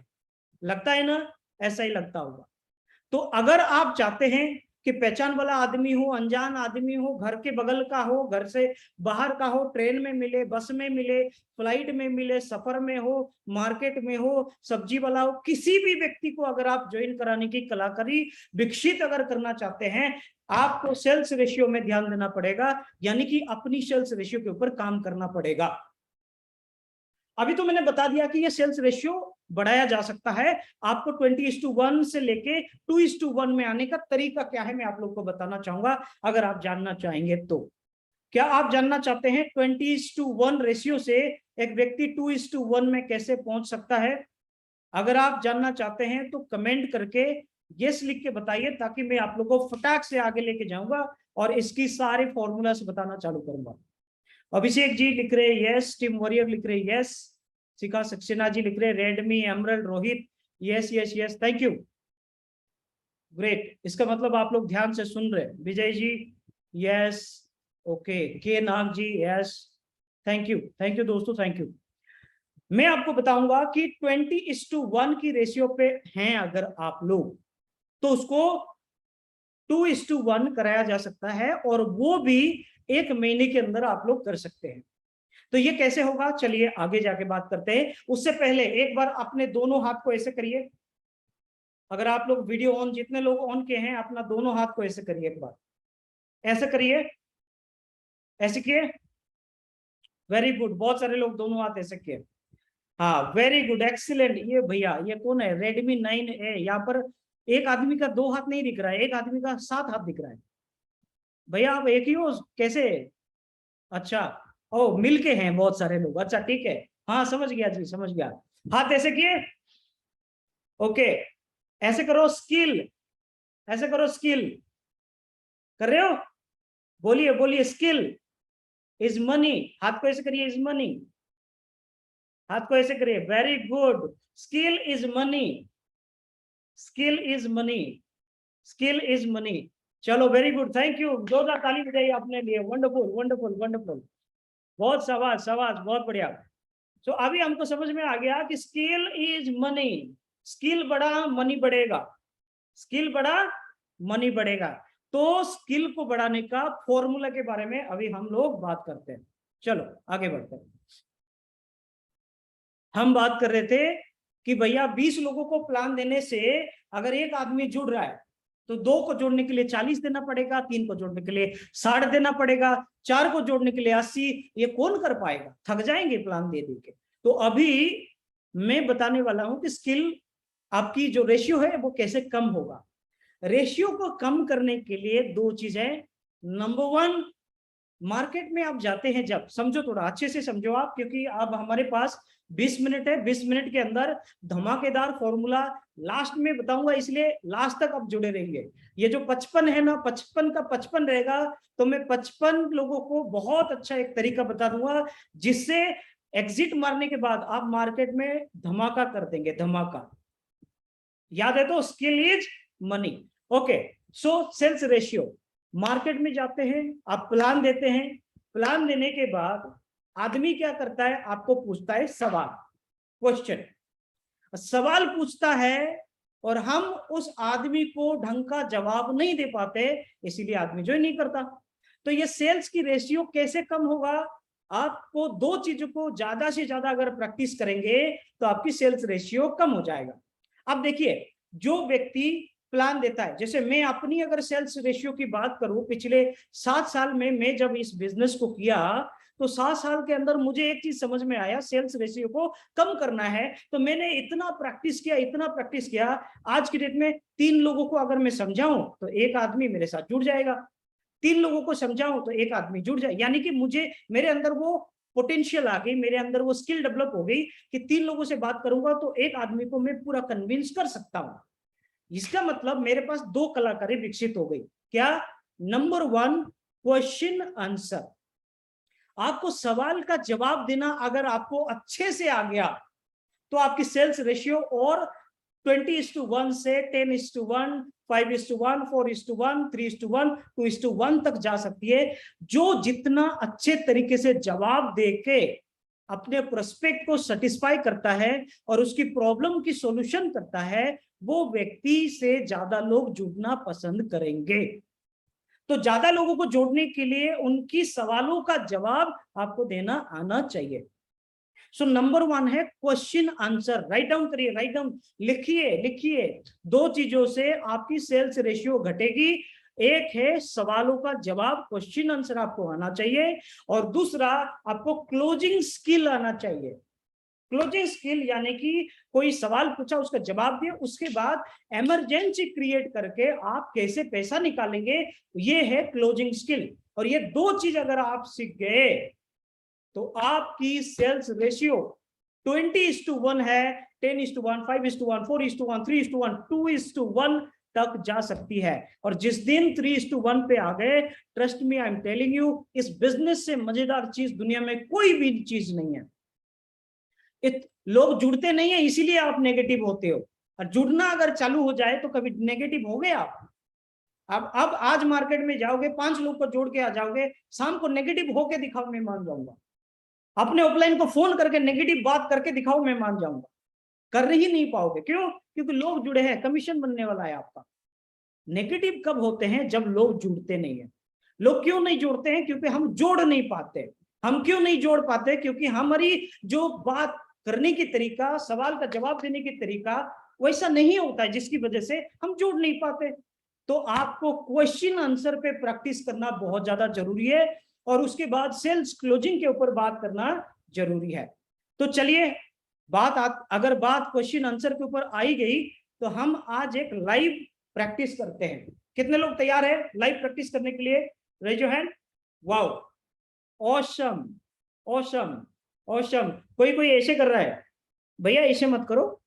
लगता है ना, ऐसा ही लगता होगा। तो अगर आप चाहते हैं कि पहचान वाला आदमी हो, अनजान आदमी हो, घर के बगल का हो, घर से बाहर का हो, ट्रेन में मिले, बस में मिले, फ्लाइट में मिले, सफर में हो, मार्केट में हो, सब्जी वाला हो, किसी भी व्यक्ति को अगर आप ज्वाइन कराने की कलाकारी विकसित अगर करना चाहते हैं, आपको सेल्स रेशियो में ध्यान देना पड़ेगा, यानी कि अपनी सेल्स रेशियो के ऊपर काम करना पड़ेगा। अभी तो मैंने बता दिया कि ये सेल्स रेशियो बढ़ाया जा सकता है। आपको 20:1 से लेके 2:1 में आने का तरीका क्या है मैं आप लोग को बताना चाहूंगा, अगर आप जानना चाहेंगे तो। क्या आप जानना चाहते हैं 20:1 रेशियो से एक व्यक्ति 2:1 में कैसे पहुंच सकता है? अगर आप जानना चाहते हैं तो कमेंट करके यस लिख के बताइए, ताकि मैं आप लोगों को फटाक से आगे लेके जाऊंगा और इसकी सारे फॉर्मूला से बताना चालू करूंगा। अभिषेक जी लिख रहे यस, टीम वॉरियर लिख रहे यस, शिखा सक्सेना जी लिख रहे Redmi emerald, Rohit yes yes yes, thank you, great. इसका मतलब आप लोग ध्यान से सुन रहे। विजय जी यस, ओके, के नाग जी यस, थैंक यू दोस्तों, थैंक यू। मैं आपको बताऊंगा कि 20:1 की रेशियो पे हैं अगर आप लोग, तो उसको 2:1 कराया जा सकता है और वो भी एक महीने के अंदर आप लोग कर सकते हैं। तो ये कैसे होगा, चलिए आगे जाके बात करते हैं। उससे पहले एक बार अपने दोनों हाथ को ऐसे करिए। अगर आप लोग वीडियो ऑन, जितने लोग ऑन के हैं, अपना दोनों हाथ को ऐसे करिए, एक बार ऐसे करिए, ऐसे किए, वेरी गुड। बहुत सारे लोग दोनों हाथ ऐसे किए, हाँ वेरी गुड, एक्सीलेंट। ये भैया ये कौन है, रेडमी 9A। यहाँ पर एक आदमी का 2 हाथ नहीं दिख रहा है, एक आदमी का 7 हाथ दिख रहा है। भैया आप एक ही हो कैसे? अच्छा, ओ मिलके हैं बहुत सारे लोग, अच्छा ठीक है, हाँ समझ गया जी, समझ गया। हाथ ऐसे किए, ओके, ऐसे करो स्किल, ऐसे करो स्किल, कर रहे हो? बोलिए बोलिए, स्किल इज मनी। हाथ को ऐसे करिए, इज मनी, हाथ को ऐसे करिए, very good. Skill is money, skill is money, skill is money. चलो वेरी गुड, थैंक यू, जोरदार ताली बजाइए अपने लिए। वंडरफुल वंडरफुल वंडरफुल, बहुत शाबाश शाबाश, बहुत बढ़िया। तो अभी हमको समझ में आ गया कि स्किल इज मनी, स्किल बढ़ा मनी बढ़ेगा, स्किल बढ़ा मनी बढ़ेगा। तो स्किल को बढ़ाने का फॉर्मूला के बारे में अभी हम लोग बात करते हैं। चलो आगे बढ़ते हैं। हम बात कर रहे थे कि भैया 20 लोगों को प्लान देने से अगर एक आदमी जुड़ रहा है तो 2 को जोड़ने के लिए 40 देना पड़ेगा, 3 को जोड़ने के लिए 60 देना पड़ेगा, 4 को जोड़ने के लिए 80। ये कौन कर पाएगा, थक जाएंगे प्लान दे दे के। तो अभी मैं बताने वाला हूं कि स्किल आपकी जो रेशियो है वो कैसे कम होगा। रेशियो को कम करने के लिए 2 चीजें। नंबर 1, मार्केट में आप जाते हैं जब, समझो थोड़ा अच्छे से समझो आप, क्योंकि अब हमारे पास 20 मिनट है, 20 मिनट के अंदर धमाकेदार फॉर्मूला लास्ट में बताऊंगा, इसलिए लास्ट तक आप जुड़े रहिए। ये जो 55 है ना, 55 का 55 रहेगा, तो मैं 55 लोगों को बहुत अच्छा एक तरीका बता दूंगा, जिससे एग्जिट मारने के बाद आप मार्केट में धमाका कर देंगे, धमाका। याद है तो, skill is money. Okay, so sales ratio, market में जाते हैं, आप प्लान देते हैं, प्लान देने के बाद आदमी क्या करता है, आपको पूछता है सवाल, क्वेश्चन, सवाल पूछता है और हम उस आदमी को ढंग का जवाब नहीं दे पाते, इसीलिए आदमी जो नहीं करता। तो ये सेल्स की रेशियो कैसे कम होगा? आपको दो चीजों को ज्यादा से ज्यादा अगर प्रैक्टिस करेंगे तो आपकी सेल्स रेशियो कम हो जाएगा। अब देखिए, जो व्यक्ति प्लान देता है, जैसे मैं अपनी अगर सेल्स रेशियो की बात करूं, पिछले 7 साल में मैं जब इस बिजनेस को किया तो 7 साल के अंदर मुझे एक चीज समझ में आया, सेल्स रेशियो को कम करना है। तो मैंने इतना प्रैक्टिस किया, इतना प्रैक्टिस किया, आज की डेट में 3 लोगों को अगर मैं समझाऊं तो एक आदमी मेरे साथ जुड़ जाएगा, 3 लोगों को समझाऊं तो एक आदमी जुड़ जाए। यानी कि मुझे, मेरे अंदर वो पोटेंशियल आ गई, मेरे अंदर वो स्किल डेवलप हो गई कि 3 लोगों से बात करूंगा तो एक आदमी को मैं पूरा कन्विंस कर सकता हूं। इसका मतलब मेरे पास 2 कलाकारी विकसित हो गई। क्या? Number 1, question answer. आपको सवाल का जवाब देना अगर आपको अच्छे से आ गया तो आपकी सेल्स रेशियो और 20:1 से 10:1, 5:1, 4:1, 3:1, 2:1 तक जा सकती है। जो जितना अच्छे तरीके से जवाब देके अपने प्रोस्पेक्ट को सेटिस्फाई करता है और उसकी प्रॉब्लम की सॉल्यूशन करता है, वो व्यक्ति से ज्यादा लोग जुड़ना पसंद करेंगे। तो ज्यादा लोगों को जोड़ने के लिए उनकी सवालों का जवाब आपको देना आना चाहिए। सो नंबर 1 है क्वेश्चन आंसर। राइट डाउन करिए, राइट डाउन, लिखिए लिखिए। 2 चीजों से आपकी सेल्स रेशियो घटेगी। एक है सवालों का जवाब, क्वेश्चन आंसर आपको आना चाहिए, और दूसरा आपको क्लोजिंग स्किल आना चाहिए। क्लोजिंग स्किल यानी कि कोई सवाल पूछा, उसका जवाब दिया, उसके बाद इमरजेंसी क्रिएट करके आप कैसे पैसा निकालेंगे, ये है क्लोजिंग स्किल। और ये 2 चीज अगर आप सीख गए तो आपकी सेल्स रेशियो 20:1 है, 10:1, 5:1, 4:1, 3:1, 2:1 तक जा सकती है। और जिस दिन 3:1 पे आ गए, trust me, I am telling you, इस बिजनेस से मजेदार चीज दुनिया में कोई भी चीज नहीं है। लोग जुड़ते नहीं है, इसीलिए आप नेगेटिव होते हो। और जुड़ना अगर चालू हो जाए तो कभी नेगेटिव हो गए आप। अब आज मार्केट में जाओगे, 5 लोग को जोड़ के आ जाओगे, शाम को नेगेटिव होके दिखाओ, मैं मान जाऊंगा। अपने ऑफलाइन को फोन करके नेगेटिव बात करके दिखाओ, मैं मान जाऊंगा। कर ही नहीं पाओगे। क्यों? क्योंकि लोग जुड़े हैं, कमीशन बनने वाला है आपका। नेगेटिव कब होते हैं? जब लोग जुड़ते नहीं है। लोग क्यों नहीं जुड़ते हैं? क्योंकि हम जोड़ नहीं पाते। हम क्यों नहीं जोड़ पाते? क्योंकि हमारी जो बात करने की तरीका, सवाल का जवाब देने की तरीका वैसा नहीं होता है, जिसकी वजह से हम जोड़ नहीं पाते। तो आपको क्वेश्चन आंसर पे प्रैक्टिस करना बहुत ज्यादा जरूरी है, और उसके बाद सेल्स क्लोजिंग के ऊपर बात करना जरूरी है। तो चलिए, अगर बात क्वेश्चन आंसर के ऊपर आई गई तो हम आज एक लाइव प्रैक्टिस करते हैं। कितने लोग तैयार है लाइव प्रैक्टिस करने के लिए? Raise your hand. Wow, awesome awesome awesome. कोई ऐसे कर रहा है? भैया ऐसे मत करो,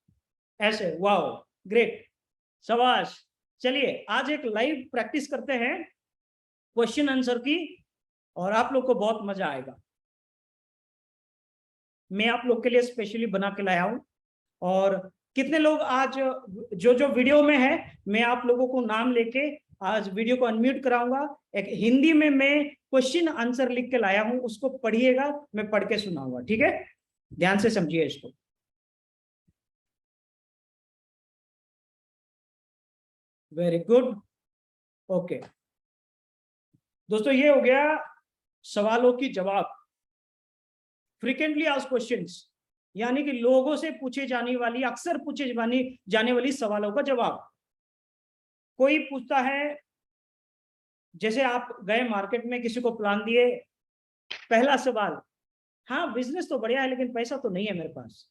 ऐसे। वाओ, ग्रेट, शाबाश। चलिए आज एक लाइव प्रैक्टिस करते हैं क्वेश्चन आंसर की, और आप लोग को बहुत मजा आएगा। मैं आप लोग के लिए स्पेशली बना के लाया हूं। और कितने लोग आज, जो वीडियो में है, मैं आप लोगों को नाम लेके आज वीडियो को अनम्यूट कराऊंगा। एक हिंदी में मैं क्वेश्चन आंसर लिख के लाया हूं, उसको पढ़िएगा, मैं पढ़ के सुनाऊंगा, ठीक है? ध्यान से समझिए इसको। Very good, okay. दोस्तों, ये हो गया सवालों की जवाब, फ्रीक्वेंटली आस्क्ड क्वेश्चंस, यानी कि लोगों से पूछे जाने वाली, अक्सर पूछे जाने वाली सवालों का जवाब। कोई पूछता है, जैसे आप गए मार्केट में, किसी को प्लान दिए, पहला सवाल, हाँ बिजनेस तो बढ़िया है लेकिन पैसा तो नहीं है मेरे पास।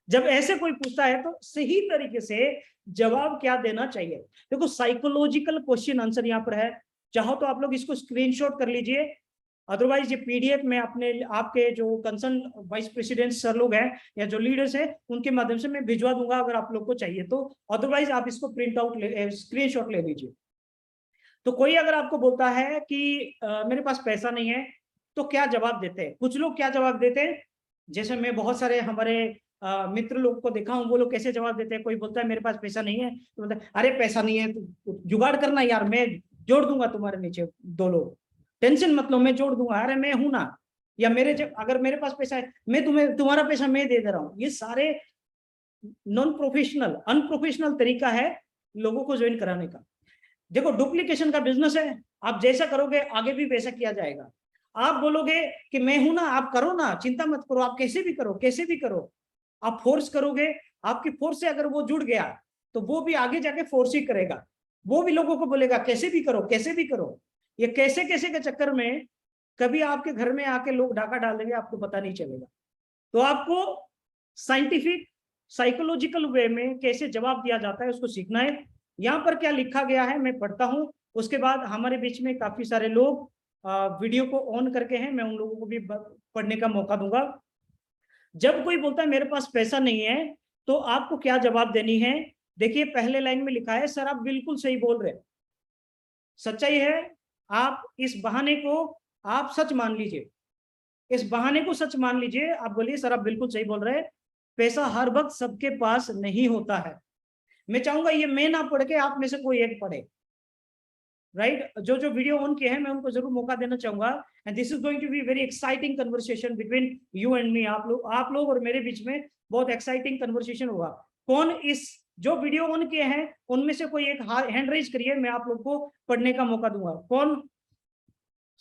जब ऐसे कोई पूछता है तो सही तरीके से जवाब क्या देना चाहिए? देखो, साइकोलॉजिकल क्वेश्चन आंसर यहाँ पर है। चाहो तो आप लोग इसको स्क्रीनशॉट कर लीजिए, अदरवाइज ये पीडीएफ में अपने आपके जो कंसर्न वाइस प्रेसिडेंट सर लोग हैं या जो लीडर्स हैं उनके माध्यम से मैं भिजवा दूंगा, अगर आप लोग को चाहिए तो। अदरवाइज आप इसको प्रिंट आउट स्क्रीनशॉट ले लीजिए। तो कोई अगर आपको बोलता है कि मेरे पास पैसा नहीं है, तो क्या जवाब देते हैं? कुछ लोग क्या जवाब देते हैं, जैसे मैं बहुत सारे हमारे मित्र लोग को देखा हूँ, वो लोग कैसे जवाब देते हैं। कोई बोलता है मेरे पास पैसा नहीं है, तो बोलता है अरे पैसा नहीं है तो जुगाड़ करना यार, मैं जोड़ दूंगा तुम्हारे नीचे 2 लोग, टेंशन मत लो, मैं जोड़ दूंगा, अरे मैं हूं ना। या अगर मेरे पास पैसा है, मैं तुम्हारा पैसा मैं दे रहा हूँ। ये सारे नॉन प्रोफेशनल अनप्रोफेशनल तरीका है लोगों को ज्वाइन कराने का। देखो डुप्लीकेशन का बिजनेस है, आप जैसा करोगे आगे भी वैसा किया जाएगा। आप बोलोगे कि मैं हूं ना, आप करो ना, चिंता मत करो, आप कैसे भी करो, कैसे भी करो। आप फोर्स करोगे, आपकी फोर्स से अगर वो जुड़ गया तो वो भी आगे जाके फोर्स ही करेगा, वो भी लोगों को बोलेगा कैसे भी करो, कैसे भी करो। ये कैसे कैसे के चक्कर में कभी आपके घर में आके लोग डाका डाल देंगे, आपको पता नहीं चलेगा। तो आपको साइंटिफिक साइकोलॉजिकल वे में कैसे जवाब दिया जाता है उसको सीखना है। यहाँ पर क्या लिखा गया है मैं पढ़ता हूँ, उसके बाद हमारे बीच में काफी सारे लोग वीडियो को ऑन करके हैं, मैं उन लोगों को भी पढ़ने का मौका दूंगा। जब कोई बोलता है मेरे पास पैसा नहीं है तो आपको क्या जवाब देनी है। देखिए पहले लाइन में लिखा है, सर आप बिल्कुल सही बोल रहे हैं, सच्चाई है। आप इस बहाने को आप सच मान लीजिए, इस बहाने को सच मान लीजिए। आप बोलिए सर आप बिल्कुल सही बोल रहे हैं, पैसा हर वक्त सबके पास नहीं होता है। मैं चाहूंगा ये मैं ना पढ़ के आप में से कोई एक पढ़े, राइट। जो जो वीडियो ऑन किए हैं मैं उनको जरूर मौका देना चाहूंगा। And this is going to be very exciting conversation between you and me. आप लोग और मेरे बीच में बहुत एक्साइटिंग कन्वर्सेशन होगा। कौन इस जो वीडियो ऑन किए हैं उनमें से कोई एक हैंड रेज करिए, मैं आप लोग को पढ़ने का मौका दूंगा। कौन?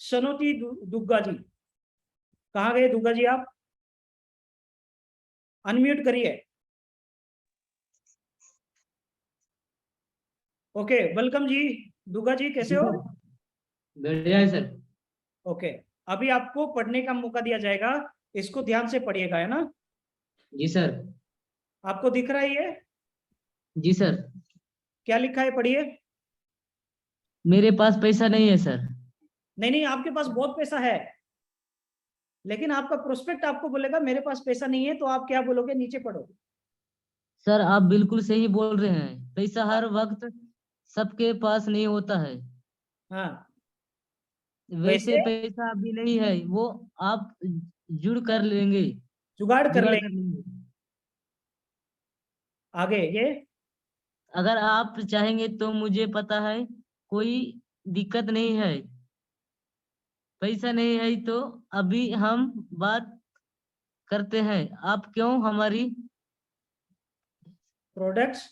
सनोती दुग्गा जी, कहाँ गए दुग्गा जी? आप अनम्यूट करिए। ओके वेलकम जी। दुग्गा जी कैसे हो? बढ़िया है सर। ओके अभी आपको पढ़ने का मौका दिया जाएगा, इसको ध्यान से पढ़िएगा, है ना? जी सर। आपको दिख रहा है ये? जी सर। क्या लिखा है पढ़िए। मेरे पास पैसा नहीं है सर। नहीं नहीं, आपके पास बहुत पैसा है, लेकिन आपका प्रोस्पेक्ट आपको बोलेगा मेरे पास पैसा नहीं है, तो आप क्या बोलोगे? नीचे पढ़ो। सर आप बिल्कुल सही बोल रहे हैं, पैसा हर वक्त सबके पास नहीं होता है। हाँ वैसे पैसे पैसा अभी नहीं है, वो आप जुड़ कर लेंगे, जुगाड़ कर जुगाड़ ले। कर लेंगे। आगे ये अगर आप चाहेंगे तो मुझे पता है, कोई दिक्कत नहीं है। पैसा नहीं है तो अभी हम बात करते हैं, आप क्यों हमारी प्रोडक्ट्स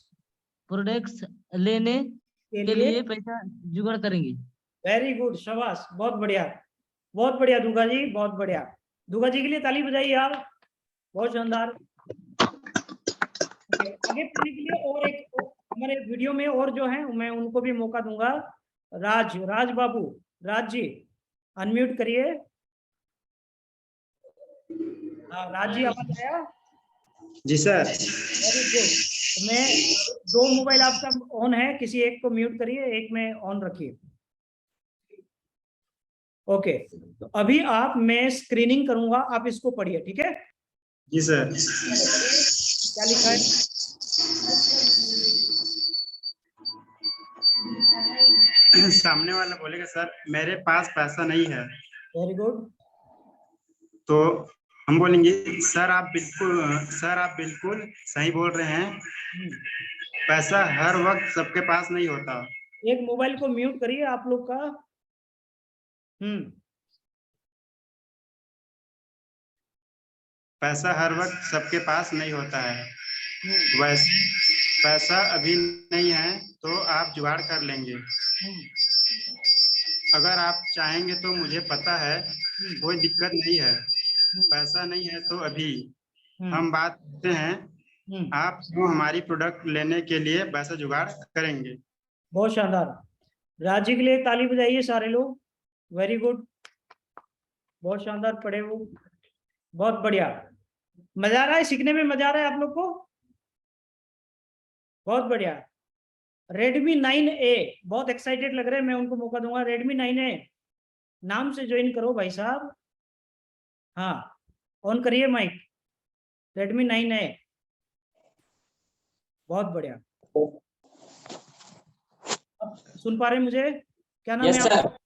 प्रोडक्ट्स लेने के के लिए। लिए पैसा जुगाड़ करेंगे। वेरी गुड, शाबाश, बहुत बढ़िया, बहुत बढ़िया दुगा जी, बहुत बढ़िया। दुगा जी के लिए ताली बजाइए आप, बहुत शानदार। आगे पढ़ने के लिए और एक हमारे वीडियो में और जो है मैं उनको भी मौका दूंगा। राज बाबू, राज जी अनम्यूट करिए। हाँ राज जी आवाज आया? जी सर। Very good. मैं दो मोबाइल आपका ऑन है, किसी एक को म्यूट करिए, एक में ऑन रखिए। ओके तो अभी आप मैं स्क्रीनिंग करूंगा, आप इसको पढ़िए, ठीक है? जी सर। क्या लिखा है? सामने वाला बोलेगा सर मेरे पास पैसा नहीं है, वेरी गुड। तो हम बोलेंगे सर आप बिल्कुल सही बोल रहे हैं, पैसा हर वक्त सबके पास नहीं होता। एक मोबाइल को म्यूट करिए आप लोग का। पैसा हर वक्त सबके पास नहीं होता है, वैसे पैसा अभी नहीं है तो आप जुगाड़ कर लेंगे। अगर आप चाहेंगे तो मुझे पता है, कोई दिक्कत नहीं है। पैसा नहीं है तो अभी हम बात करते हैं, आप क्यों हमारी प्रोडक्ट लेने के लिए पैसा जुगाड़ करेंगे। बहुत शानदार। राजी के लिए ताली बजाइए सारे लोग। वेरी गुड, बहुत शानदार पढ़े वो, बहुत बढ़िया। मजा आ रहा है सीखने में? मजा आ रहा है आप लोग को? बहुत बढ़िया। Redmi 9A बहुत एक्साइटेड लग रहे हैं, मैं उनको मौका दूंगा। Redmi 9A नाम से ज्वाइन करो भाई साहब। हाँ ऑन करिए माइक। Redmi 9A बहुत बढ़िया। अब सुन पा रहे हैं मुझे? क्या नाम है आपका?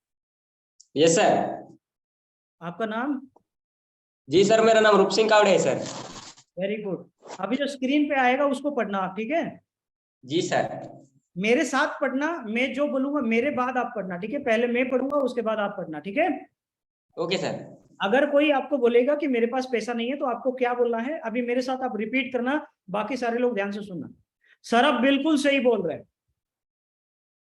Yes sir. आपका नाम? जी सर, मेरा नाम रूप सिंह कावड़े है सर। Very good. अभी जो स्क्रीन पे आएगा उसको पढ़ना आप, ठीक है? जी सर। मेरे साथ पढ़ना, मैं जो बोलूंगा मेरे बाद आप पढ़ना, ठीक है? पहले मैं पढ़ूंगा उसके बाद आप पढ़ना, ठीक है? Okay sir. अगर कोई आपको बोलेगा कि मेरे पास पैसा नहीं है तो आपको क्या बोलना है, अभी मेरे साथ आप रिपीट करना, बाकी सारे लोग ध्यान से सुनना। सर आप बिल्कुल सही बोल रहे हैं।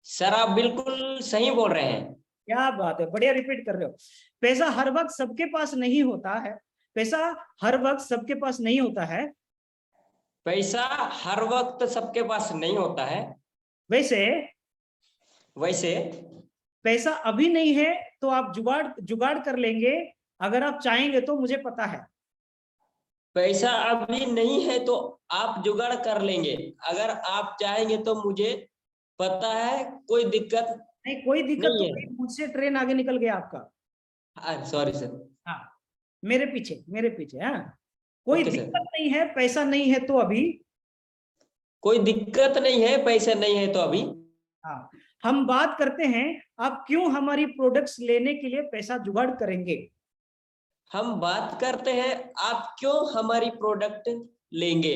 सर आप बिल्कुल सही बोल रहे हैं। क्या बात है, बढ़िया रिपीट कर रहे हो। पैसा हर वक्त सबके पास नहीं होता है, पैसा हर वक्त सबके पास नहीं होता है। पैसा हर वक्त सबके पास नहीं होता है। वैसे वैसे पैसा अभी नहीं है तो आप जुगाड़ जुगाड़ कर लेंगे, अगर आप चाहेंगे तो, मुझे पता है। पैसा अभी नहीं है तो आप जुगाड़ कर लेंगे, अगर आप चाहेंगे तो मुझे पता है, कोई दिक्कत नहीं कोई दिक्कत नहीं तो है। नहीं, मुझसे ट्रेन आगे निकल गया आपका। Sorry sir. हाँ मेरे पीछे हाँ। कोई ओके सर। दिक्कत नहीं है, पैसा नहीं है तो अभी। कोई दिक्कत नहीं है, पैसा नहीं है तो अभी। हाँ हम बात करते हैं, आप क्यों हमारी प्रोडक्ट्स लेने के लिए पैसा जुगाड़ करेंगे। हम बात करते हैं, आप क्यों हमारी प्रोडक्ट लेंगे,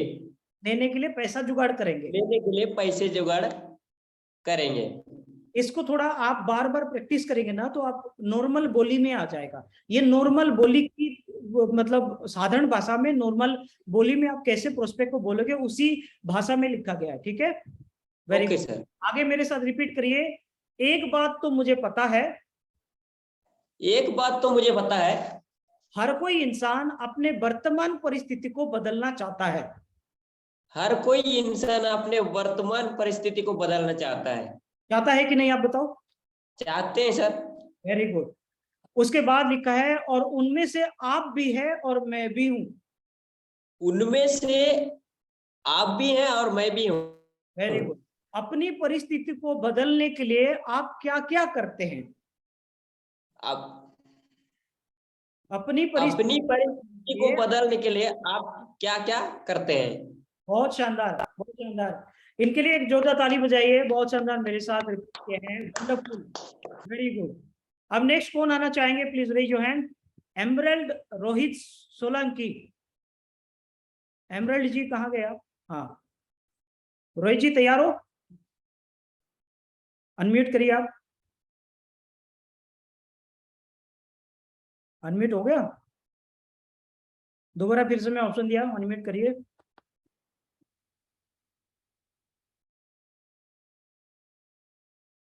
लेने के लिए पैसा जुगाड़ करेंगे। लेने के लिए पैसे जुगाड़ करेंगे। इसको थोड़ा आप बार बार प्रैक्टिस करेंगे ना तो आप नॉर्मल बोली में आ जाएगा। ये नॉर्मल बोली की मतलब साधारण भाषा में, नॉर्मल बोली में आप कैसे प्रोस्पेक्ट को बोलोगे उसी भाषा में लिखा गया है, ठीक है। Very okay good. सर। आगे मेरे साथ रिपीट करिए। एक बात तो मुझे पता है, एक बात तो मुझे पता है, हर कोई इंसान अपने वर्तमान परिस्थिति को बदलना चाहता है। हर कोई इंसान अपने वर्तमान परिस्थिति को बदलना चाहता है। चाहता है कि नहीं आप बताओ। चाहते हैं सर। Very good. उसके बाद लिखा है और उनमें से आप भी है और मैं भी हूं। उनमें से आप भी हैं और मैं भी हूँ। Very good. अपनी परिस्थिति को बदलने के लिए आप क्या क्या करते हैं। आप अपनी अपनी परिस्थिति को ये बदलने के लिए आप क्या क्या करते हैं। बहुत शानदार, बहुत शानदार। इनके लिए एक जोरदार ताली बजाइए, बहुत शानदार, मेरे साथ रिपीट किए हैं, वंडरफुल, वेरी गुड। अब नेक्स्ट कौन आना चाहेंगे, please raise your hand. Emerald Rohit Solanki. Emerald ji कहाँ गए आप। हाँ रोहित जी तैयार हो, अनम्यूट करिए आप। अनम्यूट हो गया, दोबारा फिर से मैं ऑप्शन दिया, अनम्यूट करिए।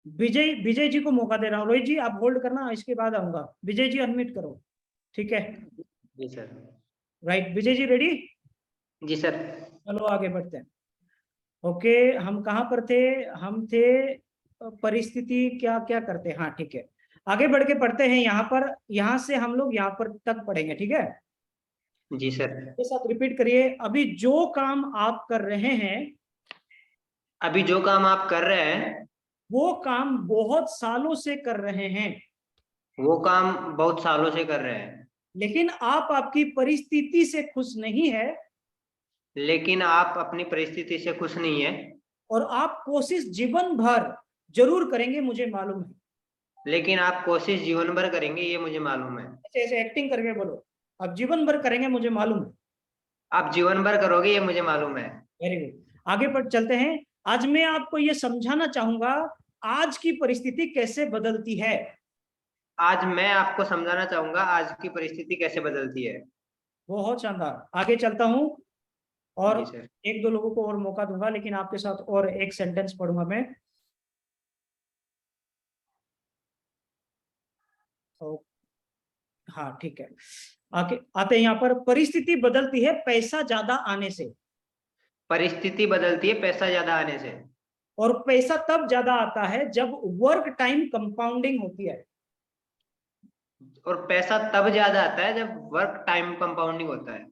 विजय, विजय जी को मौका दे रहा हूँ। रोहित जी आप होल्ड करना, इसके बाद आऊंगा। विजय जी अनम्यूट करो, ठीक है। जी sir. Right, Vijay ji ready. जी सर। चलो आगे बढ़ते हैं। ओके हम कहाँ पर थे, हम थे परिस्थिति क्या क्या करते हैं, हाँ ठीक है। आगे बढ़ के पढ़ते हैं, यहाँ पर, यहाँ से हम लोग यहाँ पर तक पढ़ेंगे, ठीक है। जी सर। मेरे साथ रिपीट करिए। अभी जो काम आप कर रहे हैं, अभी जो काम आप कर रहे हैं, वो काम बहुत सालों से कर रहे हैं, वो काम बहुत सालों से कर रहे हैं, लेकिन आप आपकी परिस्थिति से खुश नहीं है, लेकिन आप अपनी परिस्थिति से खुश नहीं है, और आप कोशिश जीवन भर जरूर करेंगे, मुझे मालूम है। लेकिन आप कोशिश जीवन भर करेंगे, ये मुझे मालूम है। ऐसे ऐसे एक्टिंग करके बोलो, आप जीवन भर करेंगे मुझे मालूम है। आप जीवन भर करोगे, ये मुझे मालूम है। Very good. आगे बढ़ चलते हैं। आज मैं आपको ये समझाना चाहूंगा आज की परिस्थिति कैसे बदलती है। आज मैं आपको समझाना चाहूंगा आज की परिस्थिति कैसे बदलती है। बहुत शानदार। आगे चलता हूं और जी सर। एक दो लोगों को और मौका दूंगा, लेकिन आपके साथ और एक सेंटेंस पढ़ूंगा मैं। तो हाँ ठीक है, आगे आते हैं। यहाँ पर परिस्थिति बदलती है पैसा ज्यादा आने से, परिस्थिति बदलती है पैसा ज्यादा आने से, और पैसा तब ज्यादा आता है जब वर्क टाइम कंपाउंडिंग होती है। और पैसा तब ज्यादा आता है जब वर्क टाइम कंपाउंडिंग होता है।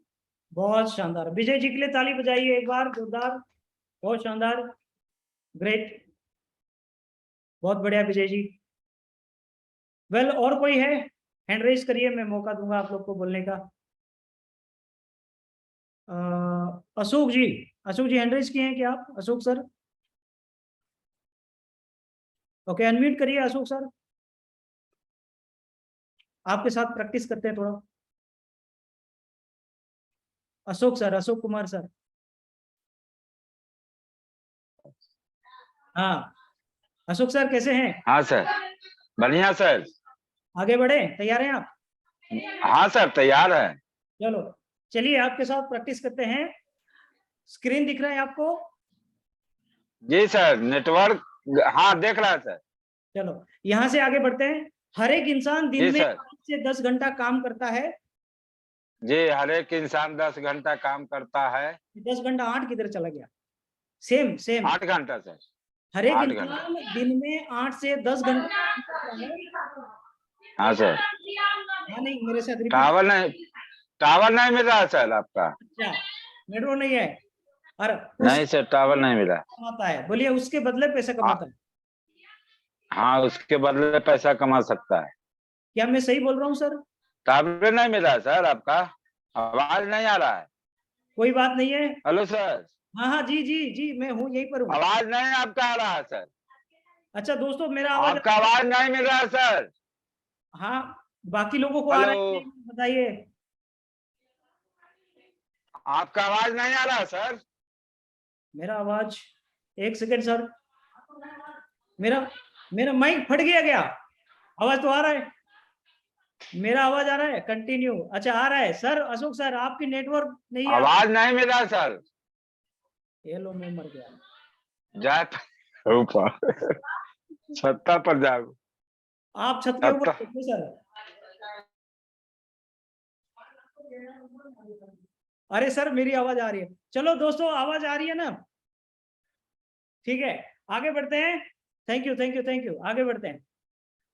बहुत शानदार। विजय जी के लिए ताली बजाइए एक बार जोरदार, बहुत शानदार, ग्रेट, बहुत बढ़िया विजय जी। वेल और कोई है, हैंड रेज करिए, मैं मौका दूंगा आप लोग को बोलने का। अशोक जी, अशोक जी हैंड रेज किए हैं क्या आप, अशोक सर। ओके अनम्यूट करिए अशोक सर, आपके साथ प्रैक्टिस करते हैं थोड़ा। Ashok sir, Ashok Kumar sir. हाँ अशोक सर कैसे हैं। हाँ सर, बढ़िया सर। आगे बढ़े, तैयार हैं आप। हाँ सर, तैयार है। चलो चलिए आपके साथ प्रैक्टिस करते हैं। स्क्रीन दिख रहा है आपको? जी सर, नेटवर्क, हाँ देख रहा है सर। चलो यहाँ से आगे बढ़ते हैं। हर एक इंसान दिन जी में सर। 8 से 10 घंटा काम करता है। जी, हर एक इंसान 10 घंटा काम करता है। 10 घंटा 8 किधर चला गया? Same same. 8 घंटा सर। हर एक 8 घंटा। इंसान दिन में 8 से 10 घंटा काम करता है। हाँ सर। हाँ नहीं, मेरे साथ रिपीट। टावर नहीं मिल रहा है सर आपका। अच्छा, नेटवर्क नहीं है। और नहीं सर, टावर नहीं मिला। कमाता है, बोलिए उसके बदले पैसा कमाता है। हाँ, उसके बदले पैसा कमा सकता है। क्या मैं सही बोल रहा हूँ सर? टावर नहीं मिला है सर आपका, आवाज नहीं आ रहा है। कोई बात नहीं है। Hello sir. हाँ हाँ जी जी जी, मैं हूँ, यहीं पर हूँ। आवाज नहीं आपका आ रहा है सर। अच्छा दोस्तों, मेरा आवाज आपका आवाज नहीं मिल रहा है सर। हाँ, बाकी लोगों को आ रहा है हेलो। कि नहीं, बताइए। आपका आवाज नहीं आ रहा है सर। मेरा आवाज, एक सेकेंड सर। मेरा मेरा माइक फट गया क्या? आवाज तो आ रहा है, मेरा आवाज आ रहा है कंटिन्यू। अच्छा आ रहा है सर। अशोक सर, आपकी नेटवर्क नहीं है। आवाज नहीं मिल रहा सर। ये लो, मैं मर गया। जाए ऊपर छत्ता पर जाओ। आप छत के ऊपर छत्ता। बैठो सर। अरे सर, मेरी आवाज आ रही है। चलो दोस्तों, आवाज आ रही है ना? ठीक है, आगे बढ़ते हैं। Thank you thank you thank you. आगे बढ़ते हैं।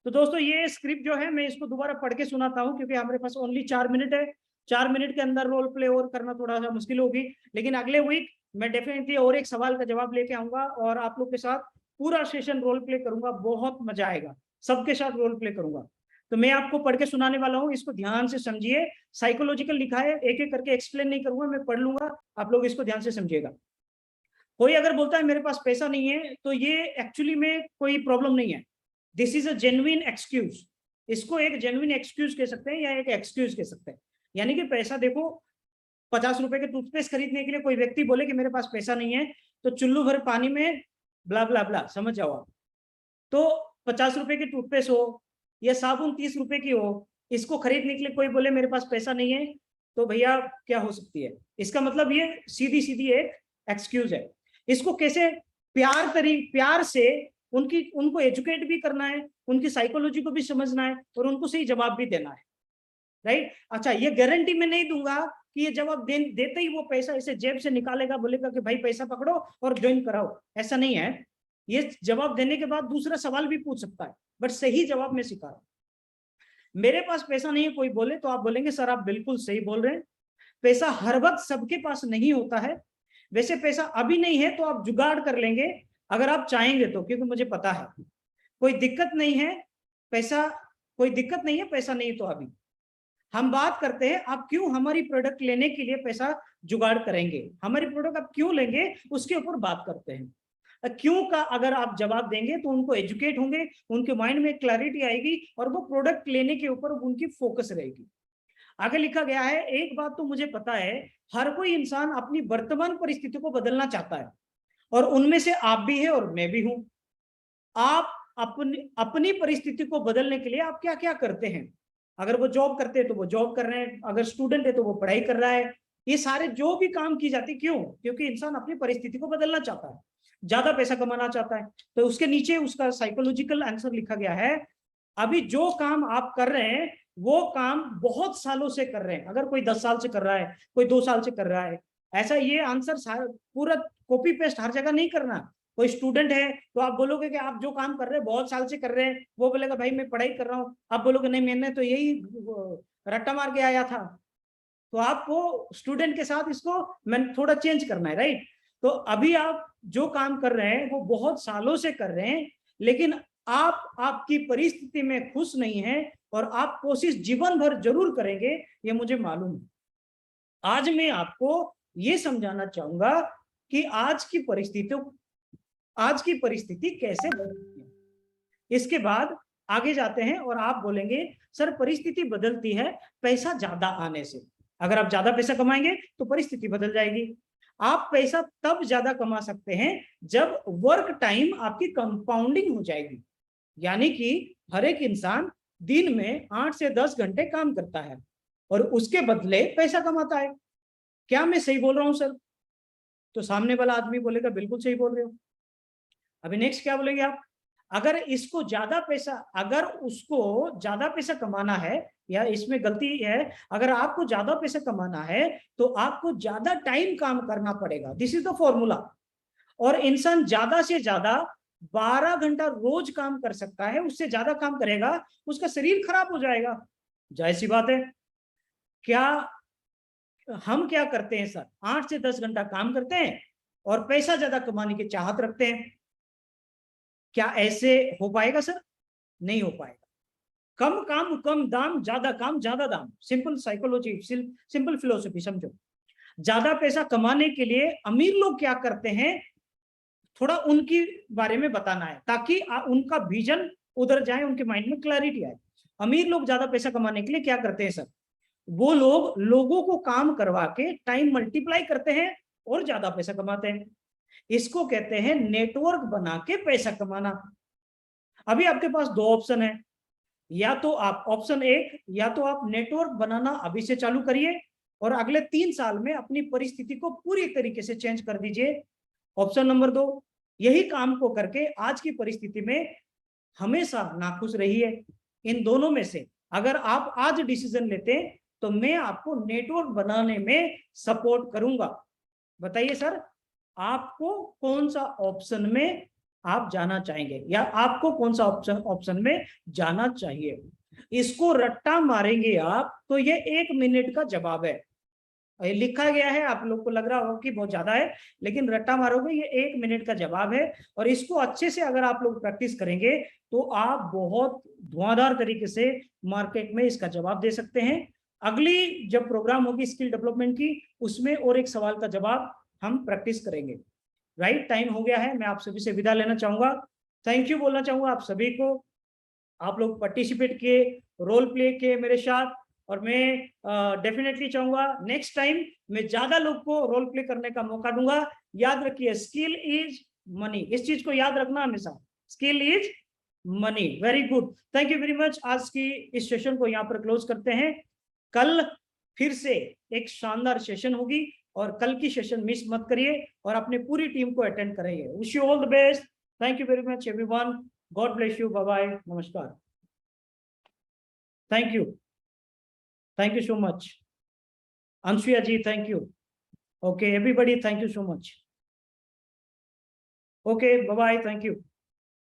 तो दोस्तों, ये स्क्रिप्ट जो है मैं इसको दोबारा पढ़ के सुनाता हूँ, क्योंकि हमारे पास ओनली 4 मिनट है। 4 मिनट के अंदर रोल प्ले और करना थोड़ा सा मुश्किल होगी, लेकिन अगले वीक मैं डेफिनेटली और एक सवाल का जवाब लेके आऊंगा और आप लोग के साथ पूरा सेशन रोल प्ले करूंगा। बहुत मजा आएगा, सबके साथ रोल प्ले करूंगा। तो मैं आपको पढ़ के सुनाने वाला हूँ, इसको ध्यान से समझिए। साइकोलॉजिकल लिखा है, एक एक करके एक्सप्लेन नहीं करूंगा, मैं पढ़ लूंगा, आप लोग इसको ध्यान से समझिएगा। कोई अगर बोलता है मेरे पास पैसा नहीं है, तो ये एक्चुअली में कोई प्रॉब्लम नहीं है। This is a genuine excuse. इसको एक जेन्युइन एक्सक्यूज कह सकते हैं या एक एक्सक्यूज कह सकते हैं। यानी कि पैसा, देखो 50 रुपए के टूथपेस्ट खरीदने के लिए कोई व्यक्ति बोले कि मेरे पास पैसा नहीं है, तो चुल्लू भर पानी में ब्ला ब्ला ब्ला, समझ जाओ आप। तो 50 रुपए की टूथपेस्ट हो या साबुन 30 रुपए की हो, इसको खरीदने के लिए कोई बोले मेरे पास पैसा नहीं है, तो भैया क्या हो सकती है? इसका मतलब ये सीधी सीधी एक एक्सक्यूज है। इसको कैसे प्यार से उनको एजुकेट भी करना है, उनकी साइकोलॉजी को भी समझना है और उनको सही जवाब भी देना है, राइट। अच्छा, ये गारंटी मैं नहीं दूंगा कि ये जवाब देते ही वो पैसा ऐसे जेब से निकालेगा, बोलेगा कि भाई पैसा पकड़ो और ज्वाइन कराओ, ऐसा नहीं है। ये जवाब देने के बाद दूसरा सवाल भी पूछ सकता है, बट सही जवाब मैं सिखा रहा हूं। मेरे पास पैसा नहीं है कोई बोले, तो आप बोलेंगे सर आप बिल्कुल सही बोल रहे हैं, पैसा हर वक्त सबके पास नहीं होता है। वैसे पैसा अभी नहीं है तो आप जुगाड़ कर लेंगे अगर आप चाहेंगे तो, क्योंकि मुझे पता है कोई दिक्कत नहीं है। कोई दिक्कत नहीं है, पैसा नहीं तो अभी हम बात करते हैं आप क्यों हमारी प्रोडक्ट लेने के लिए पैसा जुगाड़ करेंगे, हमारी प्रोडक्ट आप क्यों लेंगे, उसके ऊपर बात करते हैं। क्यों का अगर आप जवाब देंगे तो उनको एजुकेट होंगे, उनके माइंड में क्लैरिटी आएगी और वो प्रोडक्ट लेने के ऊपर उनकी फोकस रहेगी। आगे लिखा गया है, एक बात तो मुझे पता है, हर कोई इंसान अपनी वर्तमान परिस्थिति को बदलना चाहता है और उनमें से आप भी है और मैं भी हूं। आप अपनी परिस्थिति को बदलने के लिए आप क्या क्या करते हैं? अगर वो जॉब करते हैं तो वो जॉब कर रहे हैं, अगर स्टूडेंट है तो वो पढ़ाई कर रहा है। ये सारे जो भी काम की जाती, क्यों? क्योंकि इंसान अपनी परिस्थिति को बदलना चाहता है, ज्यादा पैसा कमाना चाहता है। तो उसके नीचे उसका साइकोलॉजिकल आंसर लिखा गया है, अभी जो काम आप कर रहे हैं वो काम बहुत सालों से कर रहे हैं। अगर कोई 10 साल से कर रहा है, कोई 2 साल से कर रहा है, ऐसा ये आंसर पूरा कॉपी पेस्ट हर जगह नहीं करना। कोई स्टूडेंट है तो आप बोलोगे कि आप जो काम कर रहे हैं बहुत साल से कर रहे हैं, वो बोलेगा भाई मैं पढ़ाई कर रहा हूँ, आप बोलोगे नहीं मैंने तो यही रट्टा मार के आया था। तो आपको स्टूडेंट के साथ इसको मैंने थोड़ा चेंज करना है, राइट। तो अभी आप जो काम कर रहे हैं वो बहुत सालों से कर रहे हैं, लेकिन आप आपकी परिस्थिति में खुश नहीं है और आप कोशिश जीवन भर जरूर करेंगे, ये मुझे मालूम है। आज मैं आपको ये समझाना चाहूंगा कि आज की परिस्थिति कैसे बदलती है। इसके बाद आगे जाते हैं और आप बोलेंगे सर परिस्थिति बदलती है पैसा ज्यादा आने से। अगर आप ज्यादा पैसा कमाएंगे तो परिस्थिति बदल जाएगी। आप पैसा तब ज्यादा कमा सकते हैं जब वर्क टाइम आपकी कंपाउंडिंग हो जाएगी, यानी कि हर एक इंसान दिन में 8 से 10 घंटे काम करता है और उसके बदले पैसा कमाता है। क्या मैं सही बोल रहा हूं सर? तो सामने वाला आदमी बोलेगा बिल्कुल सही बोल रहे हो। अभी नेक्स्ट क्या बोलेंगे आप? अगर इसको ज्यादा पैसा, अगर उसको ज्यादा पैसा कमाना है, या इसमें गलती है, अगर आपको ज्यादा पैसा कमाना है तो आपको ज्यादा टाइम काम करना पड़ेगा। This is the formula. और इंसान ज्यादा से ज्यादा 12 घंटा रोज काम कर सकता है। उससे ज्यादा काम करेगा उसका शरीर खराब हो जाएगा। जाहिर सी बात है। क्या हम क्या करते हैं सर? 8 से 10 घंटा काम करते हैं और पैसा ज्यादा कमाने की चाहत रखते हैं। क्या ऐसे हो पाएगा सर? नहीं हो पाएगा। कम काम कम दाम, ज्यादा काम ज्यादा दाम। सिंपल साइकोलॉजी, सिंपल फिलोसफी समझो। ज्यादा पैसा कमाने के लिए अमीर लोग क्या करते हैं, थोड़ा उनके बारे में बताना है ताकि उनका विजन उधर जाए, उनके माइंड में क्लैरिटी आए। अमीर लोग ज्यादा पैसा कमाने के लिए क्या करते हैं सर? वो लोग लोगों को काम करवा के टाइम मल्टीप्लाई करते हैं और ज्यादा पैसा कमाते हैं। इसको कहते हैं नेटवर्क बना के पैसा कमाना। अभी आपके पास दो ऑप्शन है, या तो आप ऑप्शन एक, या तो आप नेटवर्क बनाना अभी से चालू करिए और अगले 3 साल में अपनी परिस्थिति को पूरी तरीके से चेंज कर दीजिए। ऑप्शन नंबर 2, यही काम को करके आज की परिस्थिति में हमेशा नाखुश रहिए। इन दोनों में से अगर आप आज डिसीजन लेते हैं तो मैं आपको नेटवर्क बनाने में सपोर्ट करूंगा। बताइए सर, आपको कौन सा ऑप्शन में आप जाना चाहेंगे, या आपको कौन सा ऑप्शन में जाना चाहिए? इसको रट्टा मारेंगे आप तो ये 1 मिनट का जवाब है। ये लिखा गया है, आप लोग को लग रहा होगा कि बहुत ज्यादा है, लेकिन रट्टा मारोगे ये 1 मिनट का जवाब है। और इसको अच्छे से अगर आप लोग प्रैक्टिस करेंगे तो आप बहुत धुआंधार तरीके से मार्केट में इसका जवाब दे सकते हैं। अगली जब प्रोग्राम होगी स्किल डेवलपमेंट की, उसमें और एक सवाल का जवाब हम प्रैक्टिस करेंगे। राइट, टाइम हो गया है। मैं आप सभी से विदा लेना चाहूंगा। थैंक यू बोलना चाहूंगा आप सभी को। आप लोग पार्टिसिपेट किए, रोल प्ले किए मेरे साथ, और मैं डेफिनेटली चाहूंगा नेक्स्ट टाइम मैं ज्यादा लोग को रोल प्ले करने का मौका दूंगा। याद रखिए, स्किल इज मनी। इस चीज को याद रखना हमेशा, skill is money. Very good, thank you very much. आज की इस सेशन को यहाँ पर क्लोज करते हैं। कल फिर से एक शानदार सेशन होगी और कल की सेशन मिस मत करिए और अपने पूरी टीम को अटेंड करिए। Wish you all the best. Thank you very much everyone. God bless you. Bye bye. नमस्कार। Thank you, thank you so much. Ansuya ji, thank you. Okay, everybody, thank you so much. Okay, bye bye. Thank you.